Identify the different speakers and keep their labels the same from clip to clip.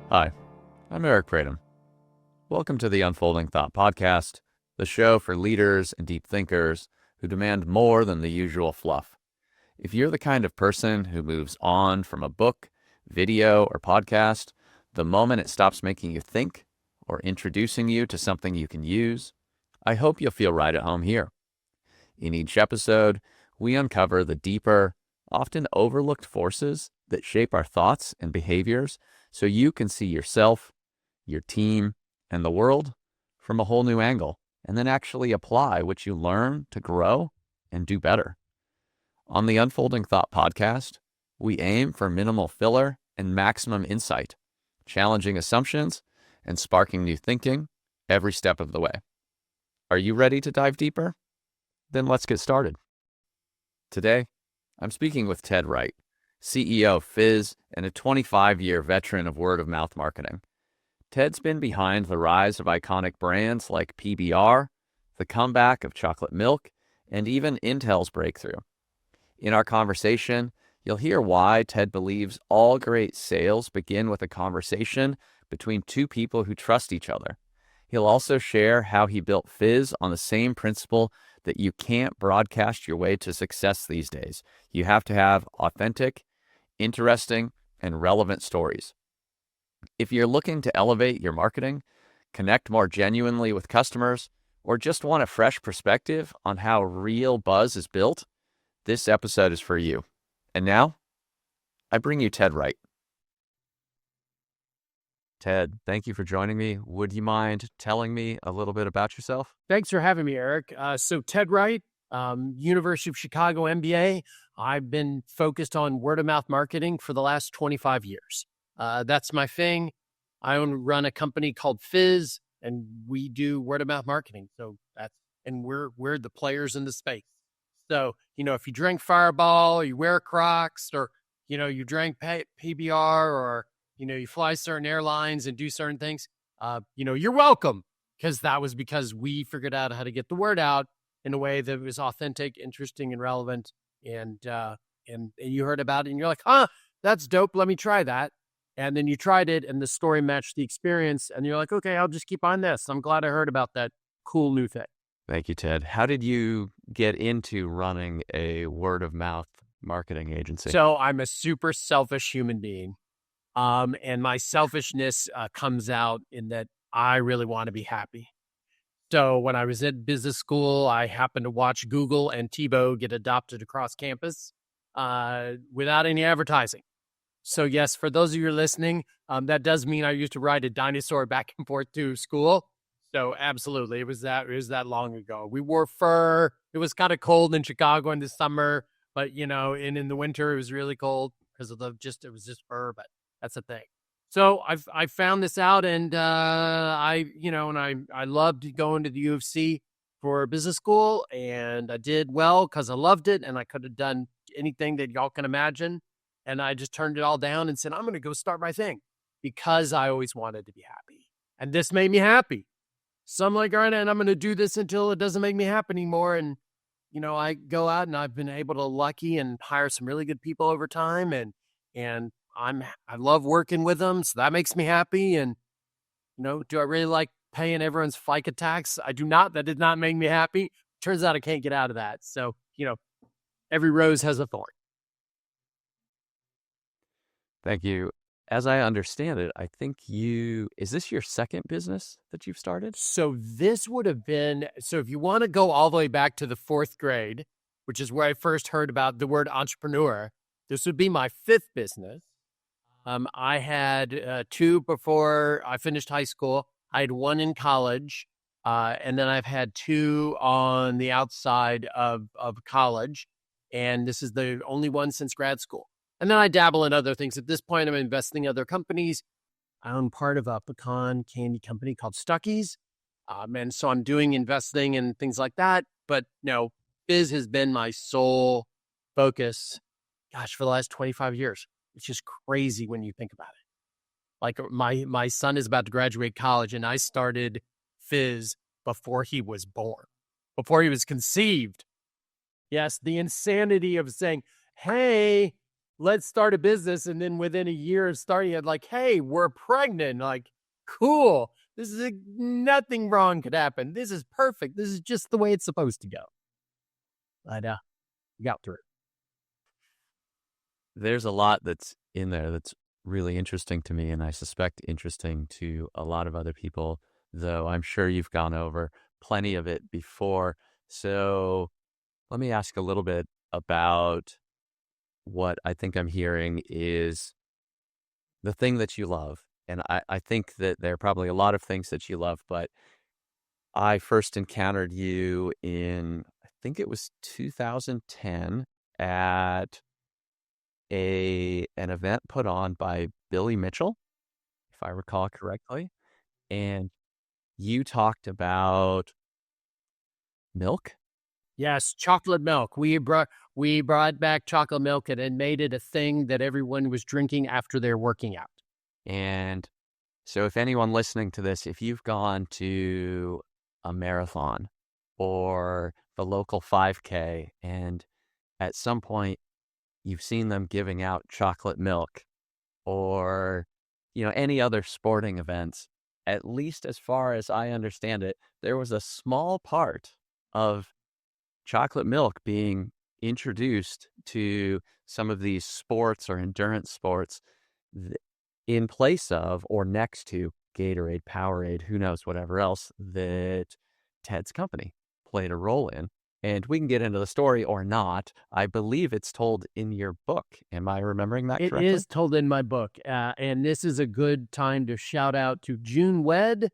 Speaker 1: Hi, I'm Eric Pratum. Welcome to the Unfolding Thought Podcast, the show for leaders and deep thinkers who demand more than the usual fluff. If you're the kind of person who moves on from a book, video, or podcast the moment it stops making you think or introducing you to something you can use, I hope you'll feel right at home here. In each episode, we uncover the deeper, often overlooked forces that shape our thoughts and behaviors so you can see yourself, your team, and the world from a whole new angle, and then actually apply what you learn to grow and do better. On the Unfolding Thought Podcast, we aim for minimal filler and maximum insight, challenging assumptions and sparking new thinking every step of the way. Are you ready to dive deeper? Then let's get started. Today, I'm speaking with Ted Wright, CEO of Fizz and a 25-year veteran of word-of-mouth marketing. Ted's been behind the rise of iconic brands like PBR, the comeback of chocolate milk, and even Intel's breakthrough. In our conversation, you'll hear why Ted believes all great sales begin with a conversation between two people who trust each other. He'll also share how he built Fizz on the same principle that you can't broadcast your way to success these days. You have to have authentic, interesting, and relevant stories. If you're looking to elevate your marketing, connect more genuinely with customers, or just want a fresh perspective on how real buzz is built, this episode is for you. And now, I bring you Ted Wright. Ted, thank you for joining me. Would you mind telling me a little bit about yourself?
Speaker 2: Thanks for having me, Eric. So Ted Wright, University of Chicago MBA. I've been focused on word-of-mouth marketing for the last 25 years. That's my thing. I run a company called Fizz, and we do word-of-mouth marketing. We're the players in the space. So, if you drink Fireball, or you wear Crocs, or, you drink PBR, or, you fly certain airlines and do certain things, you're welcome. Because that was because we figured out how to get the word out in a way that was authentic, interesting, and relevant. And you heard about it, and you're like, that's dope. Let me try that. And then you tried it, and the story matched the experience. And you're like, okay, I'll just keep on this. I'm glad I heard about that cool new thing.
Speaker 1: Thank you, Ted. How did you get into running a word-of-mouth marketing agency?
Speaker 2: So I'm a super selfish human being. And my selfishness comes out in that I really want to be happy. So when I was at business school, I happened to watch Google and Tebow get adopted across campus without any advertising. So yes, for those of you listening, that does mean I used to ride a dinosaur back and forth to school. So absolutely, it was that long ago. We wore fur. It was kind of cold in Chicago in the summer, but and in the winter it was really cold because of it was just fur. But that's the thing. So I found this out, and I loved going to the U of C for business school, and I did well because I loved it, and I could have done anything that y'all can imagine. And I just turned it all down and said, I'm going to go start my thing because I always wanted to be happy. And this made me happy. So I'm like, all right, and I'm going to do this until it doesn't make me happy anymore. And, I go out, and I've been able to lucky and hire some really good people over time. And I love working with them, so that makes me happy. And, do I really like paying everyone's FICA tax? I do not. That did not make me happy. Turns out I can't get out of that. So, every rose has a thorn.
Speaker 1: Thank you. As I understand it, I think is this your second business that you've started?
Speaker 2: So this would have been, if you want to go all the way back to the fourth grade, which is where I first heard about the word entrepreneur, this would be my fifth business. I had two before I finished high school. I had one in college, and then I've had two on the outside of college, and this is the only one since grad school. And then I dabble in other things. At this point, I'm investing in other companies. I own part of a pecan candy company called Stuckey's, and so I'm doing investing and things like that. But Fizz has been my sole focus, for the last 25 years. It's just crazy when you think about it. Like my son is about to graduate college, and I started Fizz before he was born, before he was conceived. Yes, the insanity of saying, hey, let's start a business. And then within a year of starting it, like, hey, we're pregnant. Like, cool. This is nothing wrong could happen. This is perfect. This is just the way it's supposed to go. But got through.
Speaker 1: There's a lot that's in there that's really interesting to me, and I suspect interesting to a lot of other people, though I'm sure you've gone over plenty of it before. So let me ask a little bit about what I think I'm hearing is the thing that you love. And I think that there are probably a lot of things that you love, but I first encountered you in, I think it was 2010 at an event put on by Billy Mitchell, if I recall correctly. And you talked about milk.
Speaker 2: Yes, chocolate milk. We brought back chocolate milk and made it a thing that everyone was drinking after they're working out.
Speaker 1: And so if anyone listening to this, if you've gone to a marathon or the local 5K and at some point you've seen them giving out chocolate milk or, any other sporting events, at least as far as I understand it, there was a small part of chocolate milk being introduced to some of these sports or endurance sports in place of or next to Gatorade, Powerade, who knows, whatever else that Ted's company played a role in. And we can get into the story or not. I believe it's told in your book. Am I remembering that correctly?
Speaker 2: It is told in my book. And this is a good time to shout out to June Wedd,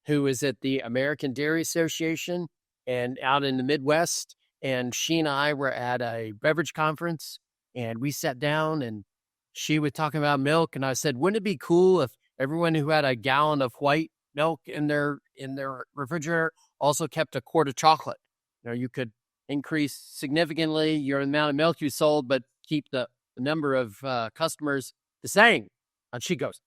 Speaker 2: who is at the American Dairy Association and out in the Midwest. And she and I were at a beverage conference and we sat down and she was talking about milk. And I said, wouldn't it be cool if everyone who had a gallon of white milk in their refrigerator also kept a quart of chocolate? You could increase significantly your amount of milk you sold, but keep the number of customers the same. And she goes,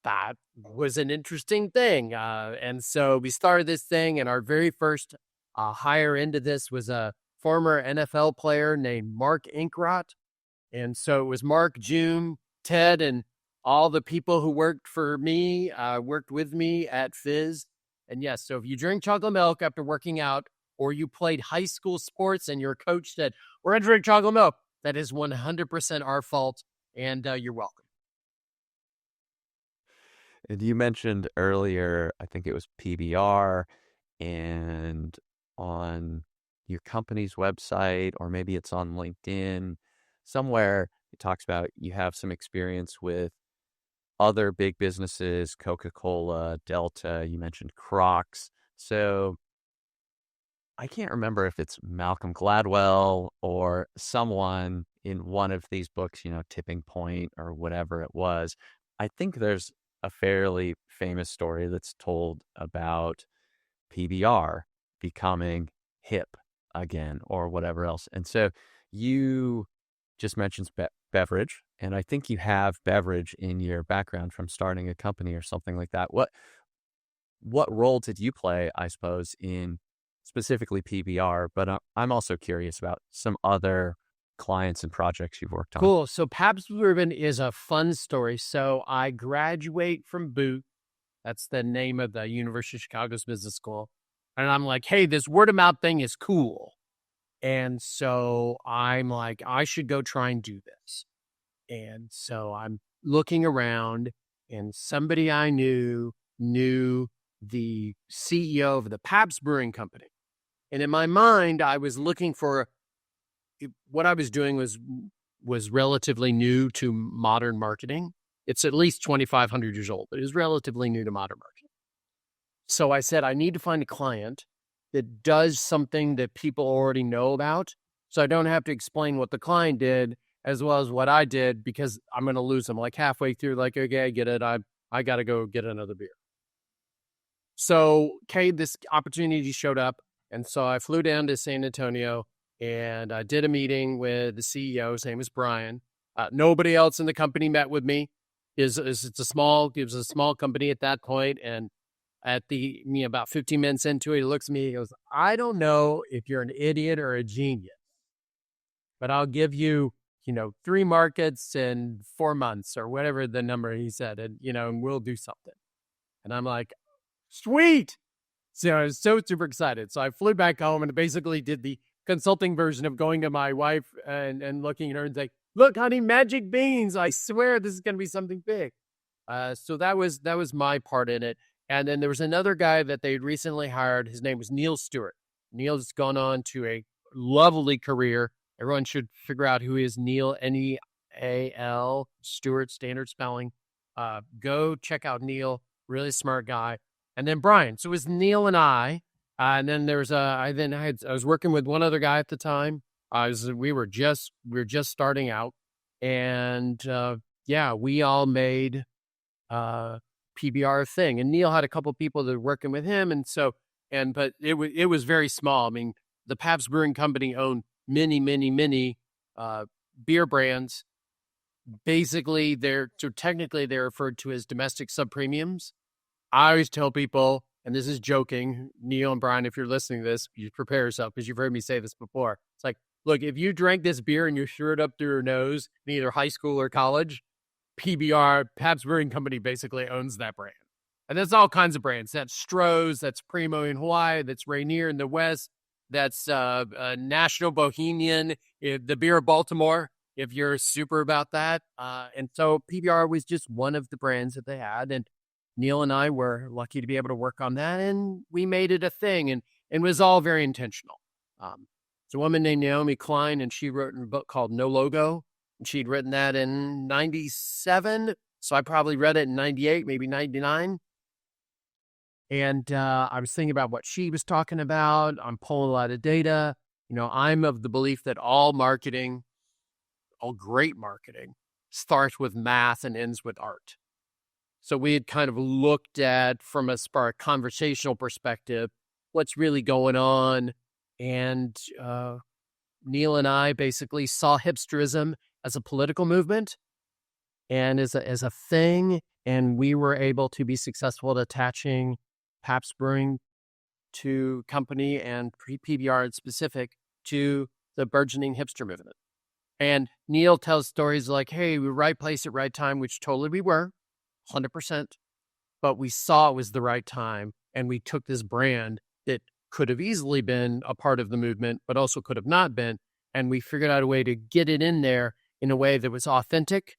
Speaker 2: that was an interesting thing. And so we started this thing, and our very first hire into this was a former NFL player named Mark Inkrot. And so it was Mark, June, Ted, and all the people who worked with me at Fizz. And yes, so if you drink chocolate milk after working out, or you played high school sports and your coach said, we're going to drink chocolate milk, that is 100% our fault, and you're welcome.
Speaker 1: And you mentioned earlier, I think it was PBR, and on your company's website, or maybe it's on LinkedIn, somewhere it talks about you have some experience with other big businesses, Coca-Cola, Delta, you mentioned Crocs. So I can't remember if it's Malcolm Gladwell or someone in one of these books, Tipping Point or whatever it was. I think there's a fairly famous story that's told about PBR becoming hip again or whatever else. And so you just mentioned beverage, and I think you have beverage in your background from starting a company or something like that. What role did you play, I suppose, in specifically PBR, but I'm also curious about some other clients and projects you've worked on.
Speaker 2: Cool. So Pabst Blue Ribbon is a fun story. So I graduate from Booth. That's the name of the University of Chicago's business school. And I'm like, hey, this word of mouth thing is cool. And so I'm like, I should go try and do this. And so I'm looking around, and somebody I knew the CEO of the Pabst Brewing Company. And in my mind, I was looking for what I was doing was relatively new to modern marketing. It's at least 2,500 years old, but it is relatively new to modern marketing. So I said, I need to find a client that does something that people already know about, so I don't have to explain what the client did as well as what I did, because I'm going to lose them like halfway through, like, okay, I get it. I got to go get another beer. So, this opportunity showed up. And so I flew down to San Antonio and I did a meeting with the CEO. His name is Brian. Nobody else in the company met with me. It was a small company at that point. And at about 15 minutes into it, he looks at me, he goes, I don't know if you're an idiot or a genius, but I'll give you 3 markets in 4 months or whatever the number he said, and we'll do something. And I'm like, sweet. So I was so super excited. So I flew back home and basically did the consulting version of going to my wife and looking at her and saying, look, honey, magic beans. I swear this is going to be something big. So that was my part in it. And then there was another guy that they'd recently hired. His name was Neil Stewart. Neil's gone on to a lovely career. Everyone should figure out who is Neil, Neal, Stewart, standard spelling. Go check out Neil, really smart guy. And then Brian. So it was Neil and I. And then there was I was working with one other guy at the time. We were just starting out. And we all made PBR a thing. And Neil had a couple of people that were working with him. But it was very small. I mean, the Pabst Brewing Company owned many beer brands. Basically, technically they're referred to as domestic sub-premiums. I always tell people, and this is joking, Neil and Brian, if you're listening to this, you prepare yourself because you've heard me say this before. It's like, look, if you drank this beer and you threw it up through your nose in either high school or college, PBR, Pabst Brewing Company, basically owns that brand. And that's all kinds of brands. That's Stroh's, that's Primo in Hawaii, that's Rainier in the West, that's National Bohemian, the beer of Baltimore, if you're super about that. And so PBR was just one of the brands that they had. And Neil and I were lucky to be able to work on that. And we made it a thing. And it was all very intentional. It's a woman named Naomi Klein, and she wrote a book called No Logo. And she'd written that in 97. So I probably read it in 98, maybe 99. And I was thinking about what she was talking about. I'm pulling a lot of data. I'm of the belief that all marketing, all great marketing, starts with math and ends with art. So we had kind of looked at, from a conversational perspective, what's really going on. And Neil and I basically saw hipsterism as a political movement and as a thing. And we were able to be successful at attaching Pabst Brewing to company and PBR in specific to the burgeoning hipster movement. And Neil tells stories like, hey, we were right place at right time, which totally we were, 100%. But we saw it was the right time. And we took this brand that could have easily been a part of the movement, but also could have not been. And we figured out a way to get it in there in a way that was authentic,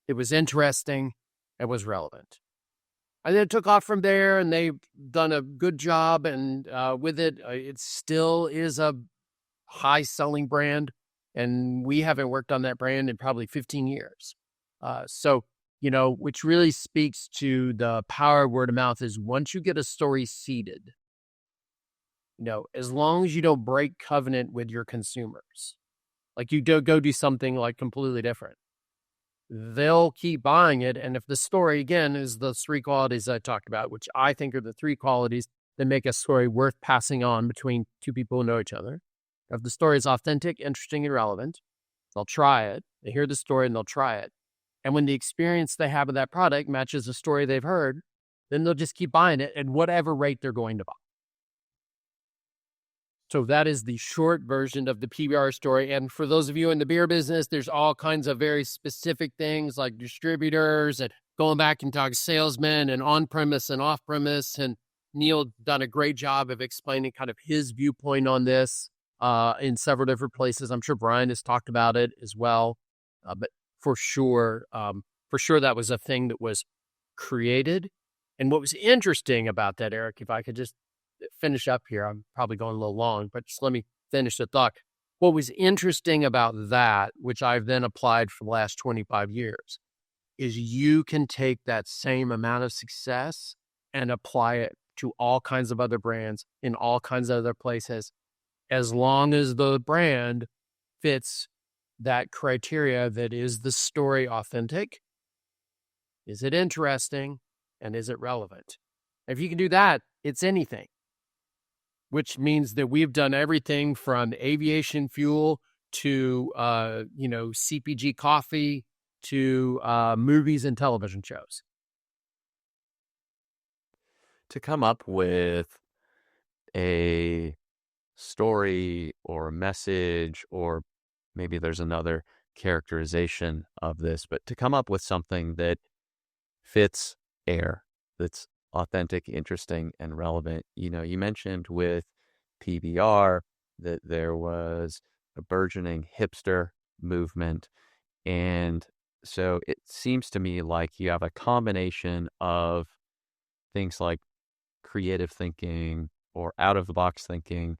Speaker 2: it was interesting, it was relevant. And then it took off from there, and they've done a good job. And with it, it still is a high-selling brand. And we haven't worked on that brand in probably 15 years. Which really speaks to the power of word of mouth is once you get a story seeded, as long as you don't break covenant with your consumers, like you don't go do something like completely different, they'll keep buying it. And if the story, again, is the 3 qualities I talked about, which I think are the 3 qualities that make a story worth passing on between 2 people who know each other. If the story is authentic, interesting, and relevant, they'll try it. They hear the story and they'll try it. And when the experience they have with that product matches the story they've heard, then they'll just keep buying it at whatever rate they're going to buy. So that is the short version of the PBR story. And for those of you in the beer business, there's all kinds of very specific things like distributors and going back and talking salesmen and on-premise and off-premise. And Neil done a great job of explaining kind of his viewpoint on this in several different places. I'm sure Brian has talked about it as well. But for sure, that was a thing that was created. And what was interesting about that, Eric, if I could just finish up here, I'm probably going a little long, but just let me finish the thought. What was interesting about that, which I've then applied for the last 25 years, is you can take that same amount of success and apply it to all kinds of other brands in all kinds of other places, as long as the brand fits that criteria that is the story authentic, is it interesting, and is it relevant? If you can do that, it's anything. Which means that we've done everything from aviation fuel to, CPG coffee to movies and television shows.
Speaker 1: To come up with a story or a message, or maybe there's another characterization of this, but to come up with something that fits air, that's authentic, interesting, and relevant. You mentioned with PBR that there was a burgeoning hipster movement. And so it seems to me like you have a combination of things like creative thinking or out of the box thinking,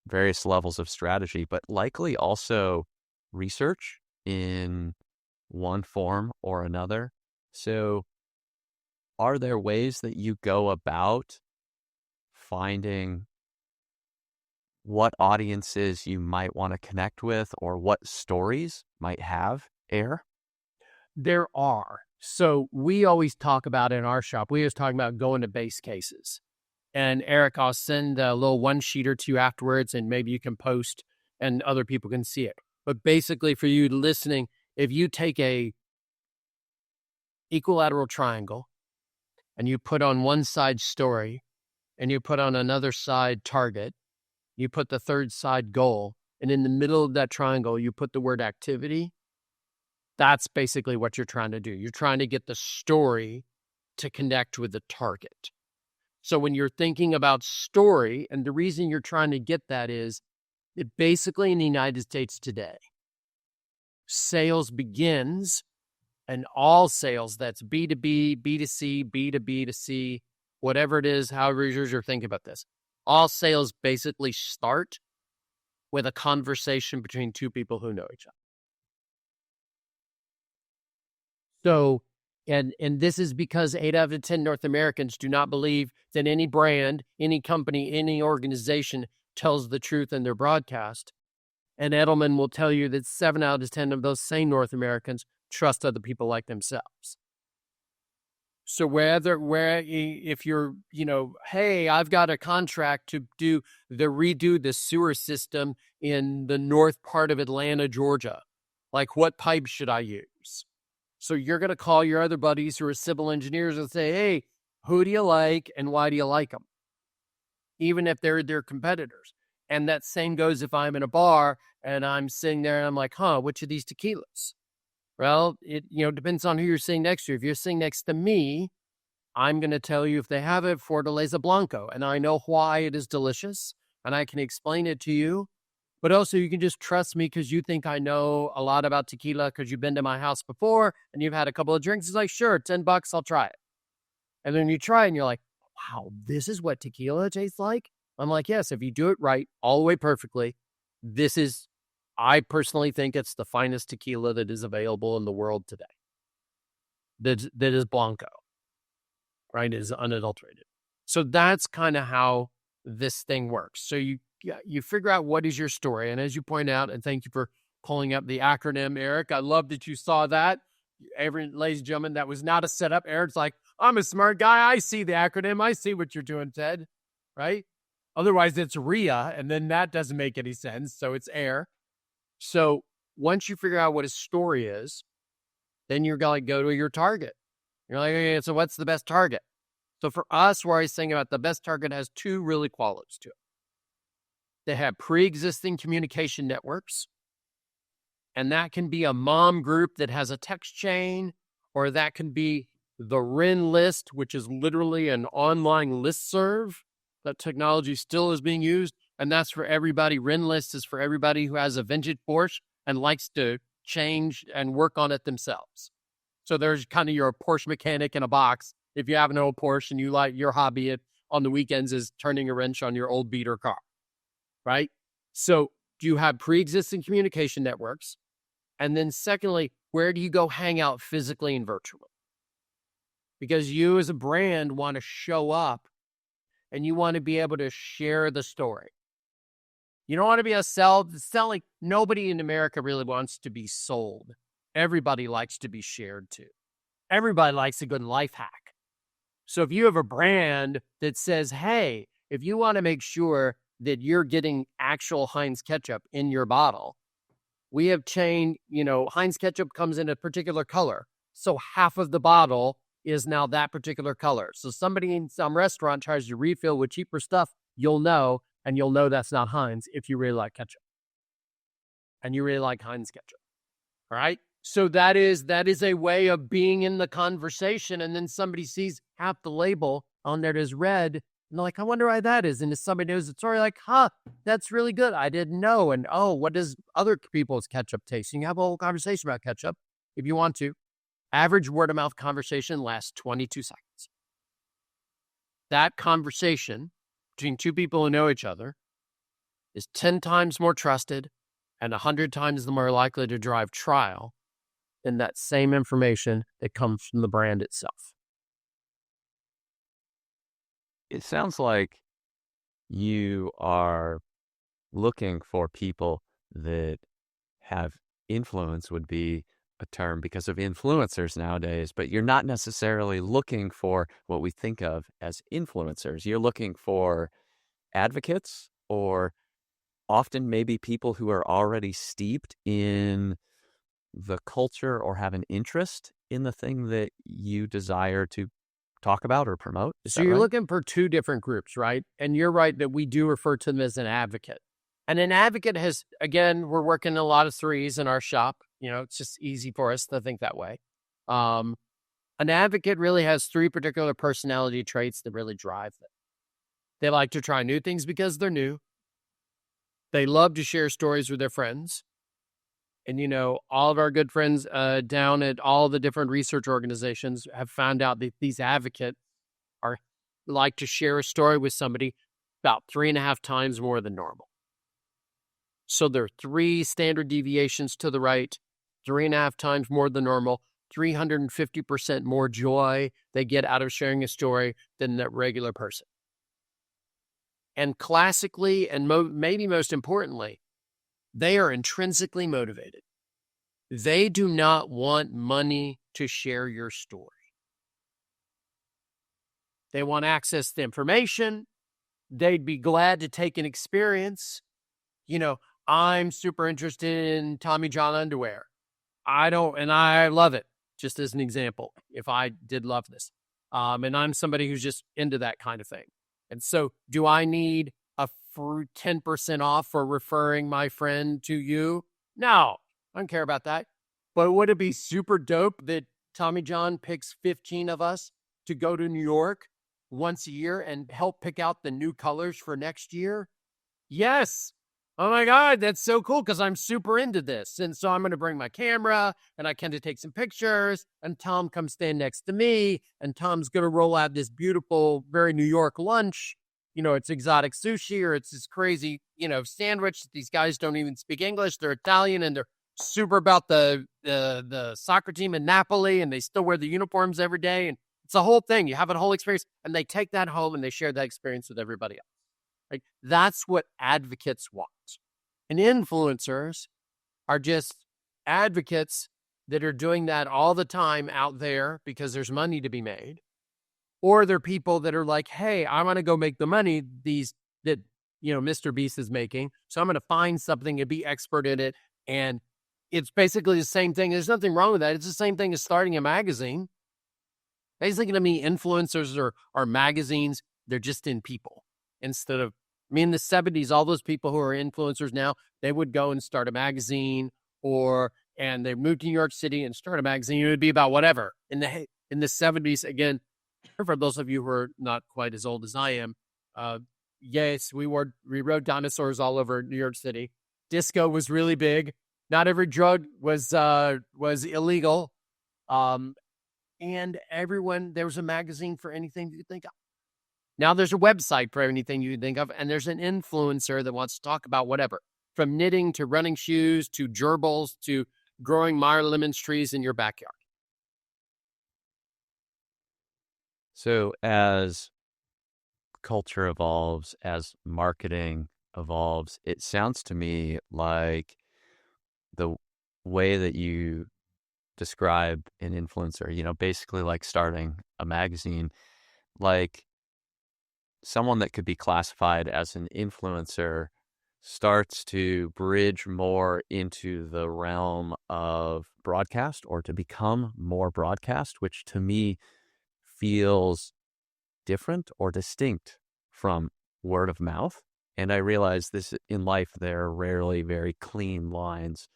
Speaker 1: various levels of strategy, but likely also research in one form or another. So are there ways that you go about finding what audiences you might want to connect with or what stories might have air?
Speaker 2: There are. So we always talk about in our shop, we always talk about going to base cases. And Eric, I'll send a little one sheeter to you afterwards, and maybe you can post and other people can see it. But basically, for you listening, if you take a equilateral triangle and you put on one side story and you put on another side target, you put the third side goal, and in the middle of that triangle, you put the word activity, that's basically what you're trying to do. You're trying to get the story to connect with the target. So when you're thinking about story, and the reason you're trying to get that is that basically in the United States today, sales begins, and all sales, that's B2B, B2C, B2B2C, whatever it is, however you're thinking about this, all sales basically start with a conversation between two people who know each other. So, and this is because 8 out of 10 North Americans do not believe that any brand, any company, any organization tells the truth in their broadcast. And Edelman will tell you that 7 out of 10 of those same North Americans trust other people like themselves. So if you're, hey, I've got a contract to redo the sewer system in the north part of Atlanta, Georgia, like what pipe should I use? So you're going to call your other buddies who are civil engineers and say, hey, who do you like and why do you like them? Even if they're their competitors. And that same goes if I'm in a bar and I'm sitting there and I'm like, which of these tequilas? Well, it depends on who you're sitting next to. If you're sitting next to me, I'm going to tell you if they have it, Fortaleza Blanco, and I know why it is delicious, and I can explain it to you. But also, you can just trust me because you think I know a lot about tequila because you've been to my house before and you've had a couple of drinks. It's like, sure, $10, I'll try it. And then you try it and you're like, wow, this is what tequila tastes like? I'm like, yes, if you do it right, all the way perfectly, I personally think it's the finest tequila that is available in the world today. That is Blanco, right? Is unadulterated. So that's kind of how this thing works. So you figure out what is your story. And as you point out, and thank you for pulling up the acronym, Eric. I love that you saw that. Ladies and gentlemen, that was not a setup. Eric's like, I'm a smart guy. I see the acronym. I see what you're doing, Ted, right? Otherwise, it's RIA, and then that doesn't make any sense. So it's AIR. So once you figure out what his story is, then you're going to go to your target. You're like, okay, so what's the best target? So for us, we're always saying about the best target has two really qualities to it. They have pre-existing communication networks, and that can be a mom group that has a text chain, or that can be the RIN list, which is literally an online listserv. That technology still is being used, and that's for everybody. RIN list is for everybody who has a vintage Porsche and likes to change and work on it themselves. So there's kind of your Porsche mechanic in a box. If you have an old Porsche and you like your hobby on the weekends is turning a wrench on your old beater car, right? So do you have pre-existing communication networks? And then secondly, where do you go hang out physically and virtually? Because you as a brand want to show up and you want to be able to share the story. You don't want to be selling. Nobody in America really wants to be sold. Everybody likes to be shared to. Everybody likes a good life hack. So if you have a brand that says, hey, if you want to make sure that you're getting actual Heinz ketchup in your bottle, we have Heinz ketchup comes in a particular color. So half of the bottle is now that particular color. So somebody in some restaurant tries to refill with cheaper stuff, you'll know that's not Heinz if you really like ketchup. And you really like Heinz ketchup. right? So that is a way of being in the conversation, and then somebody sees half the label on there is red, and they're like, I wonder why that is. And if somebody knows the story, like, huh, that's really good. I didn't know. And oh, what does other people's ketchup taste? And you have a whole conversation about ketchup if you want to. Average word of mouth conversation lasts 22 seconds. That conversation between two people who know each other is 10 times more trusted and 100 times more likely to drive trial than that same information that comes from the brand itself.
Speaker 1: It sounds like you are looking for people that have influence, would be a term because of influencers nowadays, but you're not necessarily looking for what we think of as influencers. You're looking for advocates, or often maybe people who are already steeped in the culture or have an interest in the thing that you desire to talk about or promote. Is
Speaker 2: So
Speaker 1: that
Speaker 2: you're
Speaker 1: right?
Speaker 2: looking for two different groups, right? And you're right that we do refer to them as an advocate. And an advocate has, again, we're working a lot of threes in our shop. It's just easy for us to think that way. Um, an advocate really has three particular personality traits that really drive them. They like to try new things because they're new. They love to share stories with their friends. And, all of our good friends down at all the different research organizations have found out that these advocates are like to share a story with somebody about 3.5 times more than normal. So there are 3 standard deviations to the right, 3.5 times more than normal, 350% more joy they get out of sharing a story than that regular person. And classically, and maybe most importantly, they are intrinsically motivated. They do not want money to share your story. They want access to information. They'd be glad to take an experience. I'm super interested in Tommy John underwear. And I love it, just as an example, if I did love this. And I'm somebody who's just into that kind of thing. And so do I need a 10% off for referring my friend to you? No, I don't care about that. But would it be super dope that Tommy John picks 15 of us to go to New York once a year and help pick out the new colors for next year? Yes. Oh my God, that's so cool because I'm super into this. And so I'm going to bring my camera and I can to take some pictures, and Tom comes stand next to me, and Tom's going to roll out this beautiful, very New York lunch. It's exotic sushi, or it's this crazy, sandwich. These guys don't even speak English. They're Italian, and they're super about the soccer team in Napoli, and they still wear the uniforms every day. And it's a whole thing. You have a whole experience, and they take that home and they share that experience with everybody else. Like, that's what advocates want. And influencers are just advocates that are doing that all the time out there because there's money to be made. Or they're people that are like, hey, I want to go make the money that Mr. Beast is making. So I'm going to find something and be expert in it. And it's basically the same thing. There's nothing wrong with that. It's the same thing as starting a magazine. Basically, to me, influencers are magazines. They're just in people instead of, in the 70s, all those people who are influencers now, they would go and start a magazine, and they moved to New York City and start a magazine. It would be about whatever. In the 70s, again, for those of you who are not quite as old as I am, yes, we rode dinosaurs all over New York City. Disco was really big. Not every drug was illegal. And there was a magazine for anything you think of. Now there's a website for anything you think of, and there's an influencer that wants to talk about whatever, from knitting to running shoes to gerbils to growing Meyer lemon trees in your backyard.
Speaker 1: So as culture evolves, as marketing evolves, it sounds to me like the way that you describe an influencer, basically like starting a magazine, like someone that could be classified as an influencer starts to bridge more into the realm of broadcast, or to become more broadcast, which to me feels different or distinct from word of mouth. And I realize this in life, there are rarely very clean lines,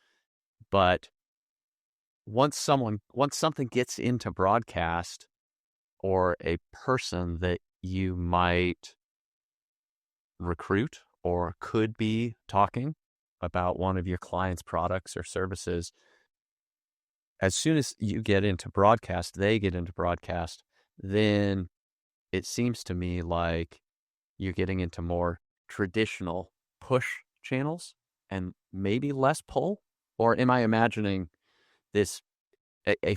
Speaker 1: but once something gets into broadcast, or a person that you might recruit or could be talking about one of your clients' products or services, as soon as you get into broadcast, they get into broadcast, then it seems to me like you're getting into more traditional push channels and maybe less pull. Or am I imagining this a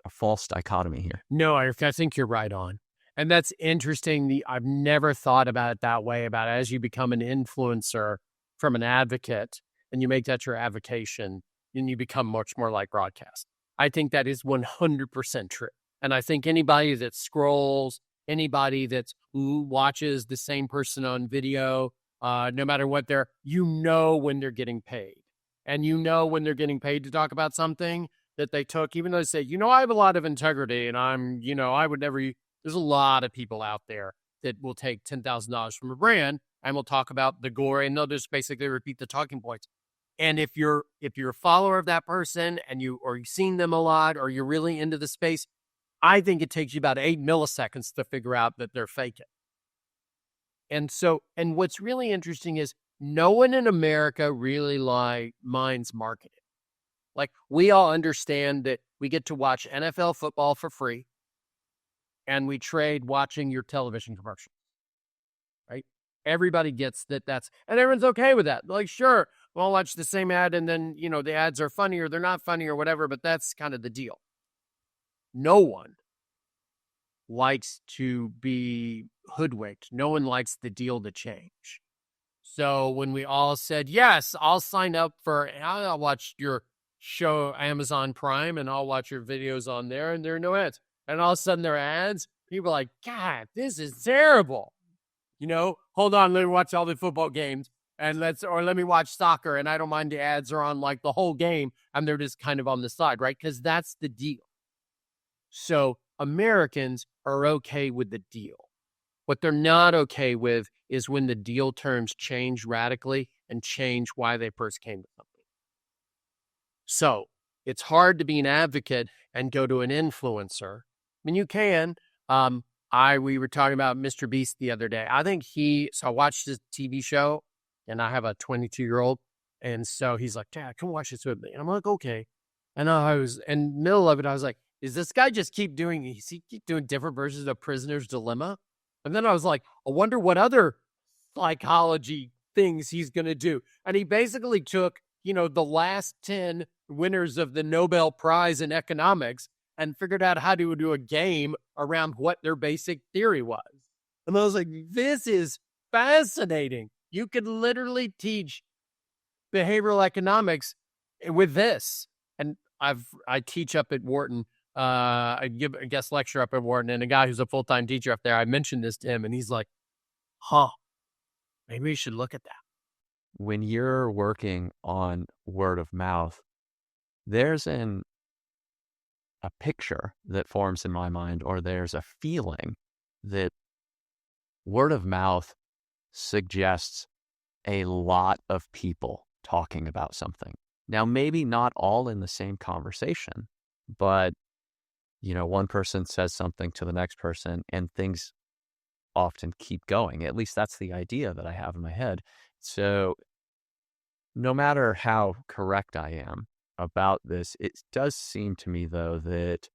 Speaker 1: false dichotomy here?
Speaker 2: No, I think you're right on. And that's interesting. I've never thought about it that way, about as you become an influencer from an advocate and you make that your avocation, and you become much more like broadcast. I think that is 100% true. And I think anybody that scrolls, anybody that watches the same person on video, no matter what when they're getting paid. And when they're getting paid to talk about something that they took, even though they say, I have a lot of integrity and I would never, there's a lot of people out there that will take $10,000 from a brand and will talk about the glory, and they'll just basically repeat the talking points. And if you're a follower of that person and you've seen them a lot, or you're really into the space, I think it takes you about 8 milliseconds to figure out that they're faking. And what's really interesting is no one in America really minds marketing. Like, we all understand that we get to watch NFL football for free, and we trade watching your television commercials, right? Everybody gets that. And everyone's okay with that. Like, sure, we'll watch the same ad, and then, the ads are funny or they're not funny or whatever, but that's kind of the deal. No one likes to be hoodwinked. No one likes the deal to change. So when we all said, yes, I'll sign up I'll watch your show Amazon Prime and I'll watch your videos on there, and there are no ads. And all of a sudden there are ads. People are like, God, this is terrible. Hold on, let me watch all the football games and let me watch soccer, and I don't mind the ads are on like the whole game and they're just kind of on the side, right? Because that's the deal. So Americans are okay with the deal. What they're not okay with is when the deal terms change radically and change why they first came to something. So it's hard to be an advocate and go to an influencer. I mean, you can. We were talking about Mr. Beast the other day. So I watched this TV show, and I have a 22-year-old. And so he's like, Dad, come watch this with me. And I'm like, okay. And I was in the middle of it. I was like, is this guy just keep doing different versions of Prisoner's Dilemma? And then I was like, I wonder what other psychology things he's going to do. And he basically took, the last 10 winners of the Nobel Prize in economics and figured out how to do a game around what their basic theory was. And I was like, this is fascinating. You could literally teach behavioral economics with this. And I teach up at Wharton. I give a guest lecture up at Wharton, and a guy who's a full-time teacher up there, I mentioned this to him, and he's like, maybe we should look at that.
Speaker 1: When you're working on word of mouth, there's a picture that forms in my mind, or there's a feeling that word of mouth suggests a lot of people talking about something. Now, maybe not all in the same conversation, but one person says something to the next person and things often keep going. At least that's the idea that I have in my head. So no matter how correct I am about this, it does seem to me, though, that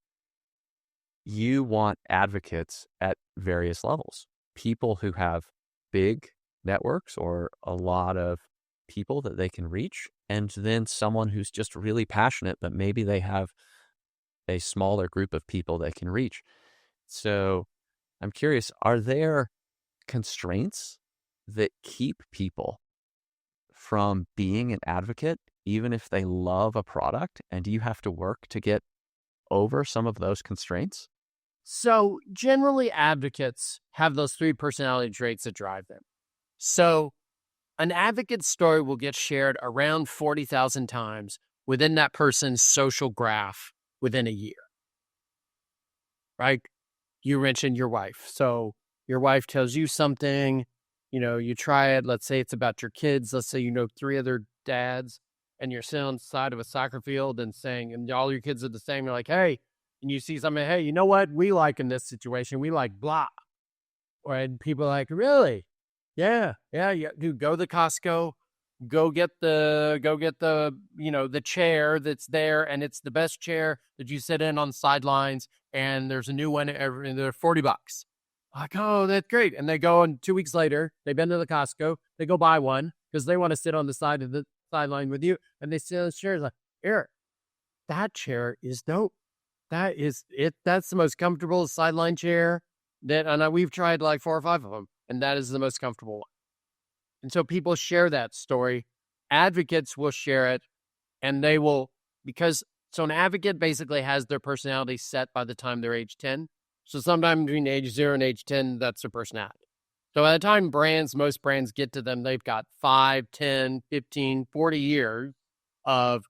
Speaker 1: you want advocates at various levels, people who have big networks or a lot of people that they can reach, and then someone who's just really passionate, but maybe they have a smaller group of people they can reach. So I'm curious, are there constraints that keep people from being an advocate, even if they love a product? And do you have to work to get over some of those constraints?
Speaker 2: So generally, advocates have those 3 personality traits that drive them. So an advocate's story will get shared around 40,000 times within that person's social graph within a year, right? You mentioned your wife. So your wife tells you something, you try it. Let's say it's about your kids. Let's say 3 other dads. and you're sitting on the side of a soccer field and saying, and all your kids are the same, you're like, hey, and you see something, hey, you know what? We like in this situation, we like blah. And people are like, really? Yeah. Dude, go to Costco, go get the, the chair that's there, and it's the best chair that you sit in on the sidelines, and there's a new one every, and they're $40. Like, oh, that's great. And they go, and 2 weeks later, they've been to the Costco, they go buy one because they want to sit on the side of the sideline with you, and they sit on the chairs like, Eric, that chair is dope. That is it. That's the most comfortable sideline chair that, and we've tried like 4 or 5 of them, and that is the most comfortable one. And so people share that story. Advocates will share it, and they will, so an advocate basically has their personality set by the time they're age 10. So sometime between age 0 and age 10, that's their personality. So by the time most brands get to them, they've got 5, 10, 15, 40 years of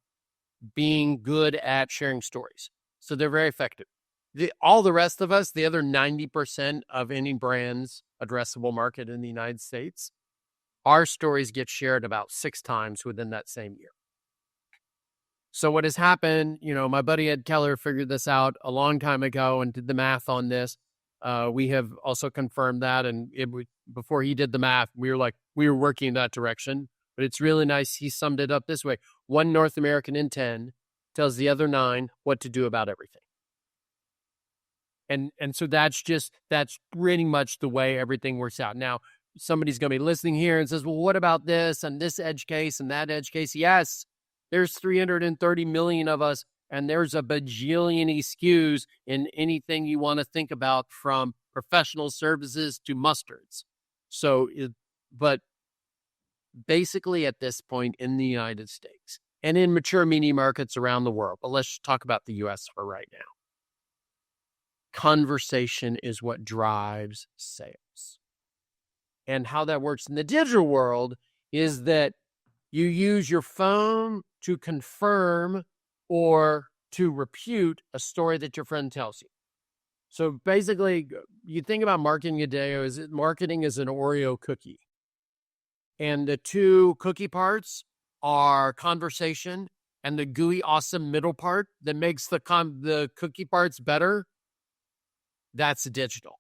Speaker 2: being good at sharing stories. So they're very effective. All the rest of us, the other 90% of any brand's addressable market in the United States, our stories get shared about 6 times within that same year. So what has happened, my buddy Ed Keller figured this out a long time ago and did the math on this. We have also confirmed that. And before he did the math, we were working in that direction. But it's really nice. He summed it up this way. 1 North American in 10 tells the other 9 what to do about everything. And so that's pretty much the way everything works out. Now, somebody's going to be listening here and says, well, what about this and this edge case and that edge case? Yes, there's 330 million of us, and there's a bajillion SKUs in anything you want to think about, from professional services to mustards. But basically at this point in the United States and in mature media markets around the world, but let's talk about the US for right now. Conversation is what drives sales. And how that works in the digital world is that you use your phone to confirm or to refute a story that your friend tells you. So basically, you think about marketing today, marketing is an Oreo cookie. And the 2 cookie parts are conversation and the gooey, awesome middle part that makes the cookie parts better. That's digital.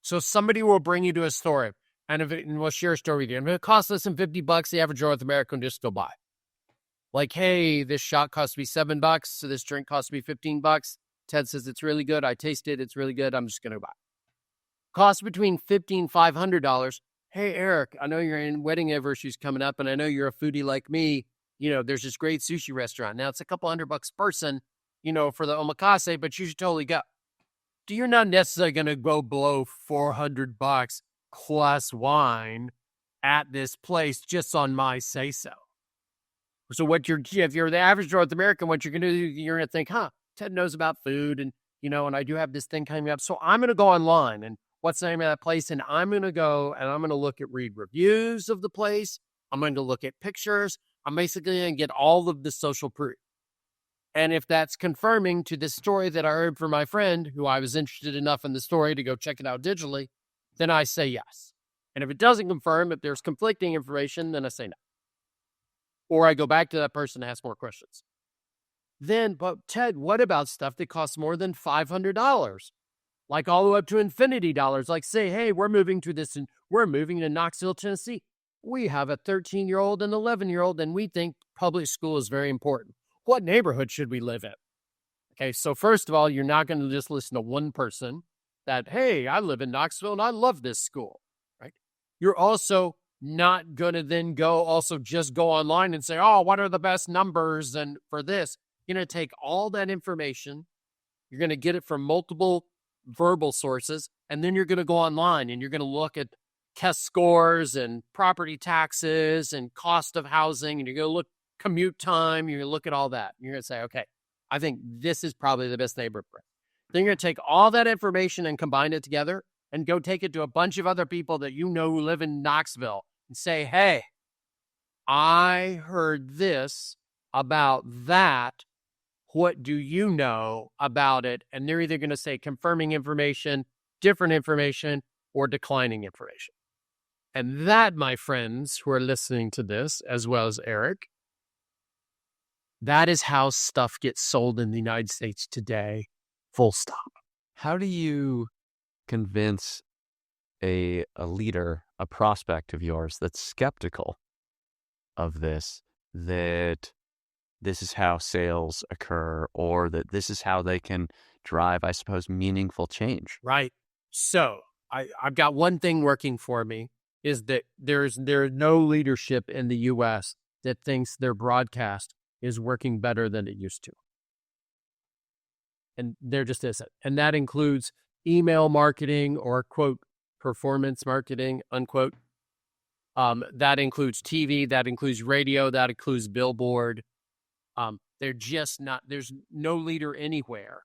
Speaker 2: So somebody will bring you to a store, and we'll share a story with you. And if it costs less than $50, the average North American will just go buy. Like, hey, this shot cost me $7, so this drink cost me $15. Ted says it's really good. I taste it. It's really good. I'm just going to buy. Cost between $50 and $500. Hey, Eric, I know you're in wedding anniversaries coming up, and I know you're a foodie like me. There's this great sushi restaurant. Now, it's a couple $100 a person, for the omakase, but you should totally go. You're not necessarily going to go below $400 plus wine at this place just on my say-so. So if you're the average North American, what you're going to do, you're going to think, Ted knows about food, and, and I do have this thing coming up. So I'm going to go online, and what's the name of that place? And I'm going to go and I'm going to read reviews of the place. I'm going to look at pictures. I'm basically going to get all of the social proof. And if that's confirming to this story that I heard from my friend, who I was interested enough in the story to go check it out digitally, then I say yes. And if it doesn't confirm, if there's conflicting information, then I say no. Or I go back to that person and ask more questions. But Ted, what about stuff that costs more than $500? Like all the way up to infinity dollars. Like, say, hey, we're moving to Knoxville, Tennessee. We have a 13-year-old and 11-year-old, and we think public school is very important. What neighborhood should we live in? Okay, so first of all, you're not going to just listen to one person that, hey, I live in Knoxville and I love this school, right? You're also not going to then go online and say, oh, what are the best numbers and for this? You're going to take all that information. You're going to get it from multiple verbal sources, and then you're going to go online and you're going to look at test scores and property taxes and cost of housing, and you're going to look commute time. You're going to look at all that. You're going to say, okay, I think this is probably the best neighborhood. Then you're going to take all that information and combine it together and go take it to a bunch of other people that who live in Knoxville and say, hey, I heard this about that. What do you know about it? And they're either going to say confirming information, different information, or declining information. And that, my friends who are listening to this, as well as Eric, That is how stuff gets sold in the United States today, full stop.
Speaker 1: How do you convince a leader, a prospect of yours that's skeptical of this, that this is how sales occur, or that this is how they can drive, I suppose, meaningful change?
Speaker 2: Right. So I've got one thing working for me, is that there's no leadership in the U.S. that thinks their broadcast is working better than it used to. And there just isn't. And that includes email marketing, or quote, performance marketing, unquote. That includes TV, that includes radio, that includes billboard. They're just not, there's no leader anywhere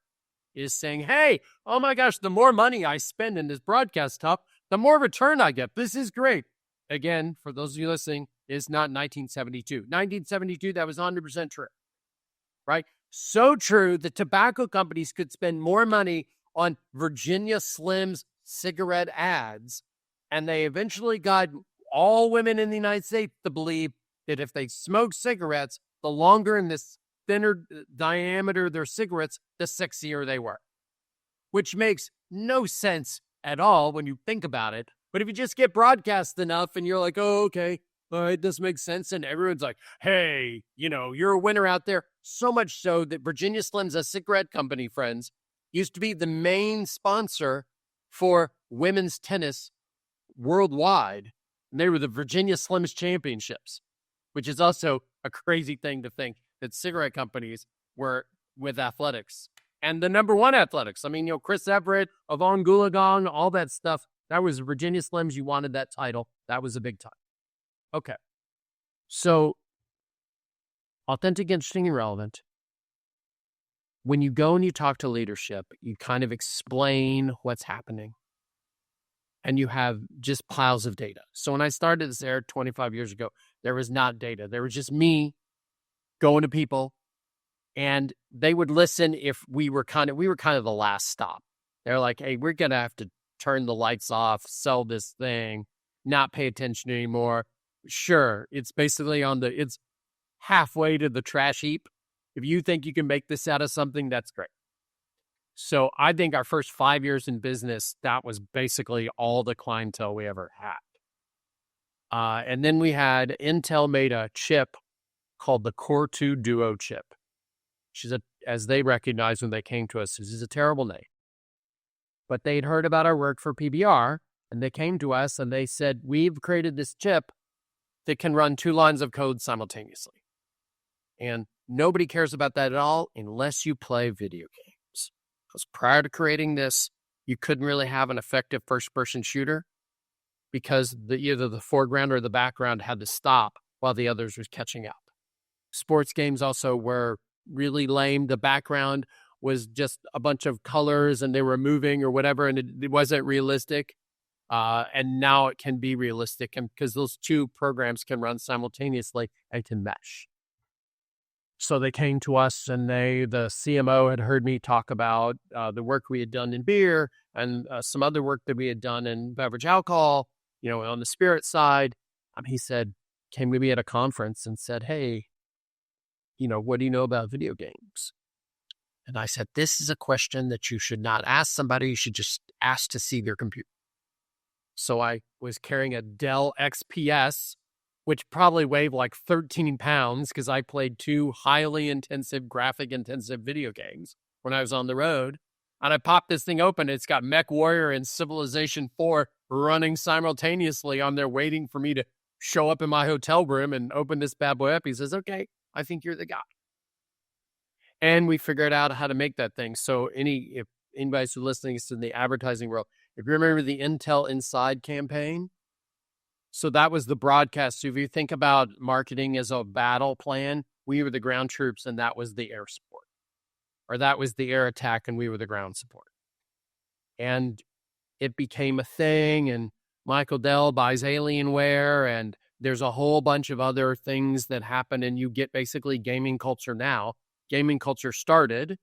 Speaker 2: is saying, hey, oh my gosh, the more money I spend in this broadcast stuff, the more return I get. This is great. Again, for those of you listening, it's not 1972. 1972, that was 100% true, right? So true that tobacco companies could spend more money on Virginia Slims cigarette ads, and they eventually got all women in the United States to believe that if they smoked cigarettes, the longer and the thinner diameter their cigarettes, the sexier they were, which makes no sense at all when you think about it. But if you just get broadcast enough and you're like, oh, okay, all right, this makes sense. And everyone's like, hey, you're a winner out there. So much so that Virginia Slims, a cigarette company, friends, used to be the main sponsor for women's tennis worldwide. And they were the Virginia Slims Championships, which is also a crazy thing to think that cigarette companies were with athletics. And the number one athletics. I mean, Chris Everett, Yvonne Goolagong, all that stuff. That was Virginia Slims. You wanted that title. That was a big time. Okay. So, authentic, interesting, and relevant. When you go and you talk to leadership, you kind of explain what's happening. And you have just piles of data. So when I started this era 25 years ago, there was not data. There was just me going to people, and they would listen if we were kind of the last stop. They're like, hey, we're going to have to turn the lights off, sell this thing, not pay attention anymore. Sure, it's basically it's halfway to the trash heap. If you think you can make this out of something, that's great. So I think our first 5 years in business, that was basically all the clientele we ever had. And then we had Intel made a chip called the Core 2 Duo chip, which is, as they recognized when they came to us, this is a terrible name. But they'd heard about our work for PBR, and they came to us and they said, we've created this chip that can run 2 lines of code simultaneously. And nobody cares about that at all unless you play video games. Because prior to creating this, you couldn't really have an effective first-person shooter because either the foreground or the background had to stop while the others was catching up. Sports games also were really lame. The background was just a bunch of colors and they were moving or whatever, and it wasn't realistic. And now it can be realistic because those 2 programs can run simultaneously and can mesh. So they came to us, and the CMO had heard me talk about the work we had done in beer and some other work that we had done in beverage alcohol, on the spirit side. He said, came to me at a conference and said, hey, what do you know about video games? And I said, this is a question that you should not ask somebody. You should just ask to see their computer. So I was carrying a Dell XPS, which probably weighed like 13 pounds because I played 2 highly intensive, graphic-intensive video games when I was on the road. And I popped this thing open. It's got Mech Warrior and Civilization 4 running simultaneously on there waiting for me to show up in my hotel room and open this bad boy up. He says, okay, I think you're the guy. And we figured out how to make that thing. So if anybody's listening is in the advertising world, if you remember the Intel Inside campaign, so that was the broadcast. So if you think about marketing as a battle plan, we were the ground troops and that was the air support. Or that was the air attack and we were the ground support. And it became a thing, and Michael Dell buys Alienware, and there's a whole bunch of other things that happen, and you get basically gaming culture now. Gaming culture started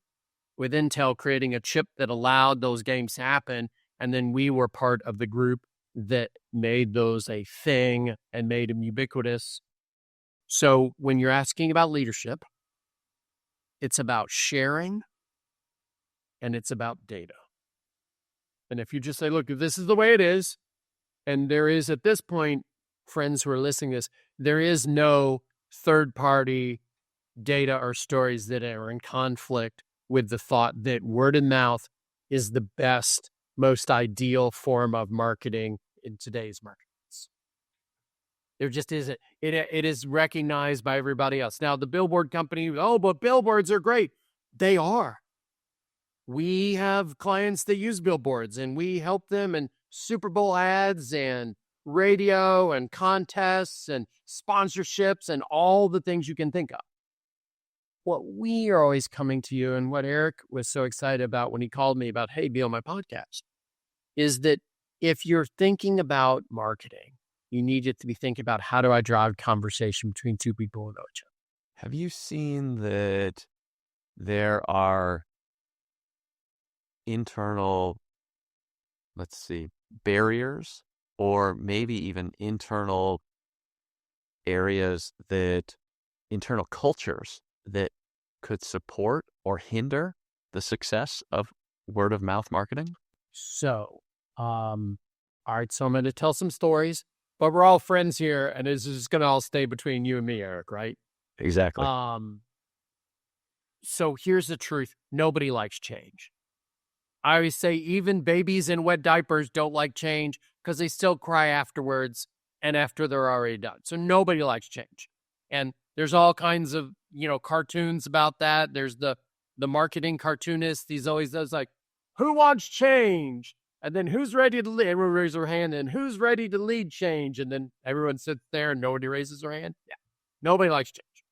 Speaker 2: with Intel creating a chip that allowed those games to happen, and then we were part of the group that made those a thing and made them ubiquitous. So when you're asking about leadership, it's about sharing, and it's about data. And if you just say, look, if this is the way it is, and there is at this point, friends who are listening to this, there is no third-party data or stories that are in conflict with the thought that word of mouth is the best, most ideal form of marketing in today's markets. There just isn't. It is recognized by everybody else. Now, the billboard company, but billboards are great. They are. We have clients that use billboards, and we help them in Super Bowl ads and radio and contests and sponsorships and all the things you can think of. What we are always coming to you, and what Eric was so excited about when he called me about, hey, be on my podcast, is that if you're thinking about marketing, you need it to be thinking about, how do I drive conversation between two people who know each other?
Speaker 1: Have you seen that there are internal, barriers, or maybe even internal cultures that could support or hinder the success of word of mouth marketing?
Speaker 2: So, all right, so I'm going to tell some stories, but we're all friends here, and this is going to all stay between you and me, Eric, right?
Speaker 1: Exactly.
Speaker 2: So here's the truth. Nobody likes change. I always say even babies in wet diapers don't like change because they still cry afterwards and after they're already done. So nobody likes change. And there's all kinds of, cartoons about that. There's the marketing cartoonist. He's always does like, who wants change? And then who's ready to lead? Everyone raises their hand. And who's ready to lead change? And then everyone sits there and nobody raises their hand. Yeah. Nobody likes change.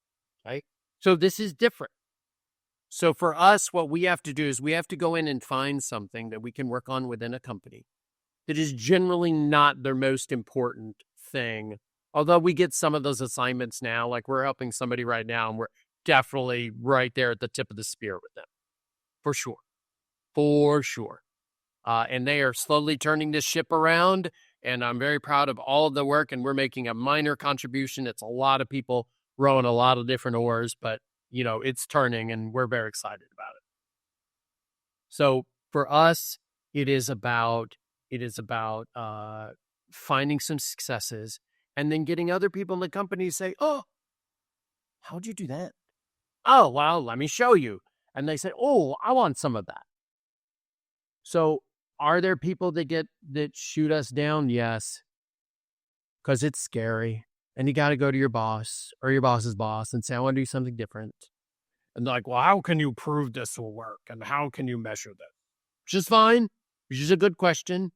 Speaker 2: Right? So this is different. So for us, what we have to do is we have to go in and find something that we can work on within a company that is generally not their most important thing. Although we get some of those assignments now, like we're helping somebody right now, and we're definitely right there at the tip of the spear with them. For sure. For sure. And they are slowly turning this ship around, and I'm very proud of all of the work, and we're making a minor contribution. It's a lot of people rowing a lot of different oars, but it's turning, and we're very excited about it. So for us, it is about finding some successes and then getting other people in the company to say, oh, how'd you do that? Oh, well, let me show you. And they say, oh, I want some of that. So are there people that shoot us down? Yes. Because it's scary. And you got to go to your boss or your boss's boss and say, I want to do something different. And they're like, well, how can you prove this will work? And how can you measure that? Which is fine. Which is a good question.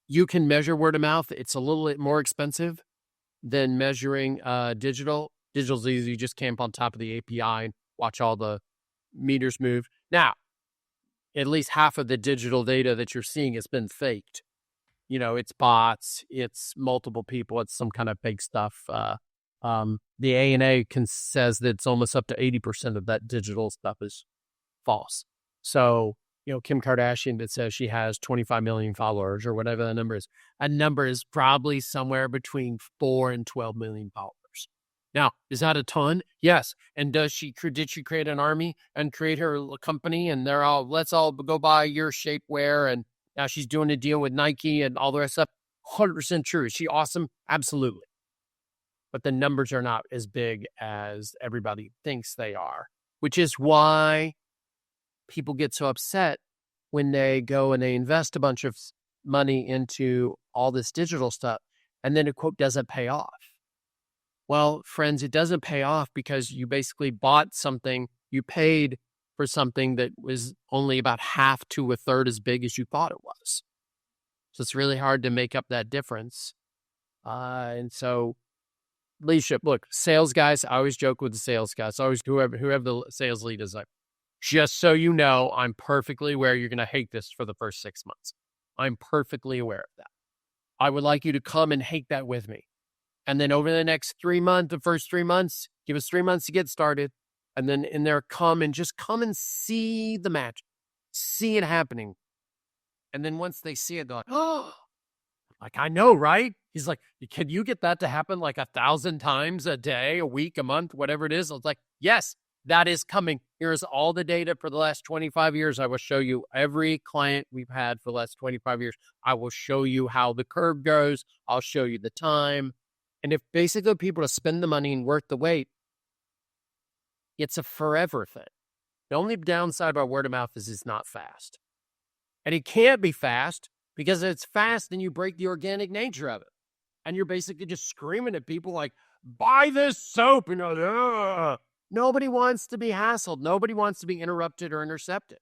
Speaker 2: You can measure word of mouth. It's a little bit more expensive than measuring digital. Digital's easy. You just camp on top of the API and watch all the meters move. Now, at least half of the digital data that you're seeing has been faked. It's bots, it's multiple people, it's some kind of fake stuff. The ANA says that it's almost up to 80% of that digital stuff is false. So, Kim Kardashian that says she has 25 million followers or whatever the number is, a number is probably somewhere between 4 and 12 million followers. Now, is that a ton? Yes. And did she create an army and create her company and they're all, let's all go buy your shapewear, and now she's doing a deal with Nike and all the rest of stuff? 100% true. Is she awesome? Absolutely. But the numbers are not as big as everybody thinks they are, which is why people get so upset when they go and they invest a bunch of money into all this digital stuff and then a quote doesn't pay off. Well, friends, it doesn't pay off because you basically bought something, you paid for something that was only about half to a third as big as you thought it was. So it's really hard to make up that difference. And so leadership, look, sales guys, I always joke with the sales guys, always whoever the sales lead is like, just so you know, I'm perfectly aware you're going to hate this for the first 6 months. I'm perfectly aware of that. I would like you to come and hate that with me. And then over the next 3 months, the first 3 months, give us 3 months to get started. And then in there, come and see the magic, see it happening. And then once they see it, they're like, oh, like, I know, right? He's like, can you get that to happen like 1,000 times a day, a week, a month, whatever it is? I was like, yes, that is coming. Here's all the data for the last 25 years. I will show you every client we've had for the last 25 years. I will show you how the curve goes. I'll show you the time. And if basically people to spend the money and worth the wait, it's a forever thing. The only downside about word of mouth is it's not fast. And it can't be fast because if it's fast, then you break the organic nature of it. And you're basically just screaming at people like, buy this soap. Nobody wants to be hassled. Nobody wants to be interrupted or intercepted.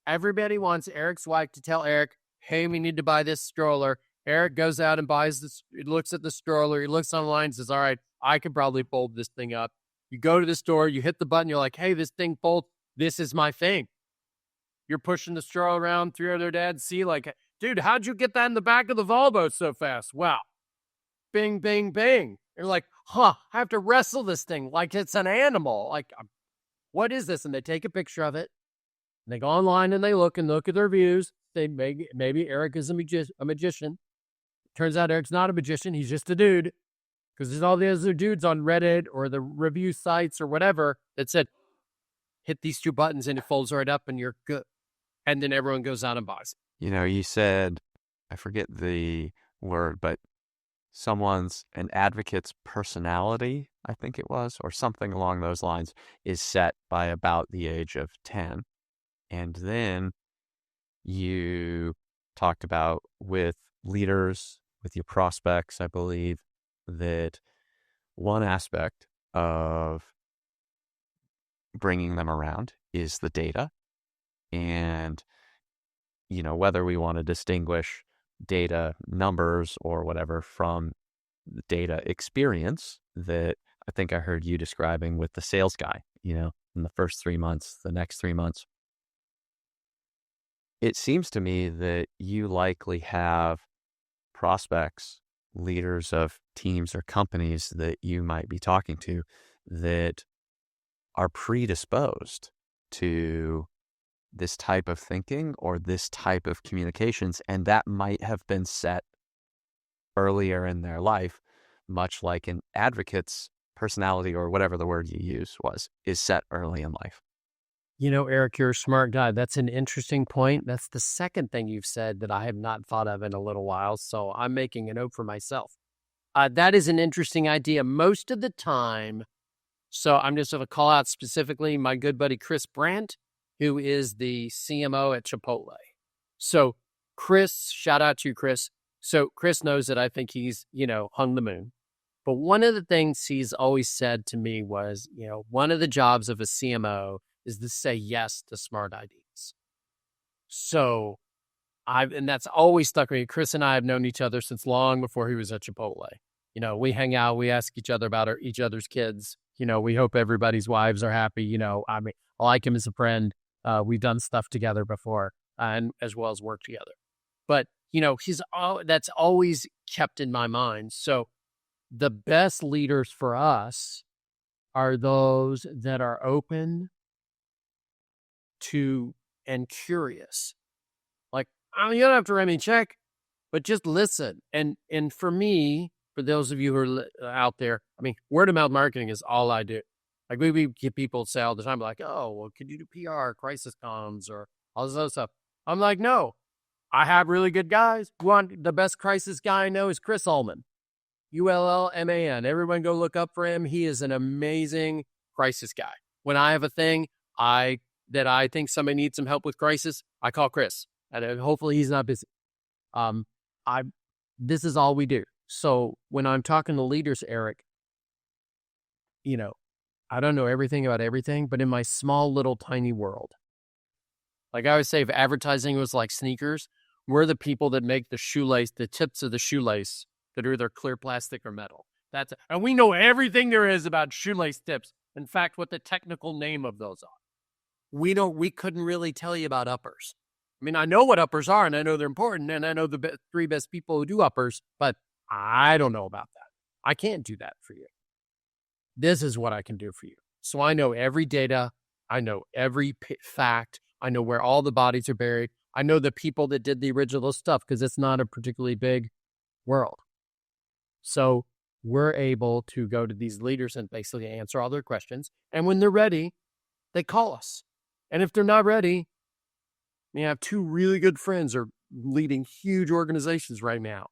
Speaker 2: Everybody wants Eric's wife to tell Eric, hey, we need to buy this stroller. Eric goes out and buys this. He looks at the stroller. He looks online and says, all right, I could probably fold this thing up. You go to the store, you hit the button. You're like, hey, this thing folds. This is my thing. You're pushing the stroller around. Three other dads see like, dude, how'd you get that in the back of the Volvo so fast? Wow. Bing, bing, bing. You're like, I have to wrestle this thing like it's an animal. Like, what is this? And they take a picture of it. And they go online and they look at their reviews. They maybe Eric is a magician. Turns out Eric's not a magician. He's just a dude. Because there's all the other dudes on Reddit or the review sites or whatever that said, hit these two buttons and it folds right up and you're good. And then everyone goes out and buys it.
Speaker 1: You said, I forget the word, but an advocate's personality, I think it was, or something along those lines, is set by about the age of 10. And then you talked about with leaders, with your prospects, I believe, that one aspect of bringing them around is the data. And, whether we want to distinguish data numbers or whatever from the data experience that I think I heard you describing with the sales guy, in the first 3 months, the next 3 months. It seems to me that you likely have prospects, leaders of teams or companies that you might be talking to that are predisposed to this type of thinking or this type of communications, and that might have been set earlier in their life, much like an advocate's personality or whatever the word you use is set early in life.
Speaker 2: Eric, you're a smart guy. That's an interesting point. That's the second thing you've said that I have not thought of in a little while, so I'm making a note for myself. That is an interesting idea. Most of the time, so I'm just going to call out specifically my good buddy Chris Brandt, who is the CMO at Chipotle. So Chris, shout out to you, Chris. So Chris knows that I think he's, hung the moon. But one of the things he's always said to me was, one of the jobs of a CMO is to say yes to smart ideas. So and that's always stuck with me. Chris and I have known each other since long before he was at Chipotle. We hang out, we ask each other about each other's kids. We hope everybody's wives are happy. I like him as a friend. We've done stuff together before and as well as work together. But, that's always kept in my mind. So the best leaders for us are those that are open to and curious. Like, you don't have to write me a check, but just listen. And for me, for those of you who are out there, word of mouth marketing is all I do. Like we get people say all the time, like, oh, well, could you do PR, crisis comms, or all this other stuff? I'm like, no, I have really good guys. The best crisis guy I know is Chris Ullman, Ullman. Everyone go look up for him. He is an amazing crisis guy. When I have a thing that I think somebody needs some help with crisis, I call Chris, and hopefully he's not busy. This is all we do. So when I'm talking to leaders, Eric, I don't know everything about everything, but in my small little tiny world, like I would say, if advertising was like sneakers, we're the people that make the tips of the shoelace that are either clear plastic or metal. And we know everything there is about shoelace tips. In fact, what the technical name of those are. We couldn't really tell you about uppers. I know what uppers are and I know they're important and I know the three best people who do uppers, but I don't know about that. I can't do that for you. This is what I can do for you. So I know every data. I know every fact. I know where all the bodies are buried. I know the people that did the original stuff because it's not a particularly big world. So we're able to go to these leaders and basically answer all their questions. And when they're ready, they call us. And if they're not ready, I have two really good friends are leading huge organizations right now.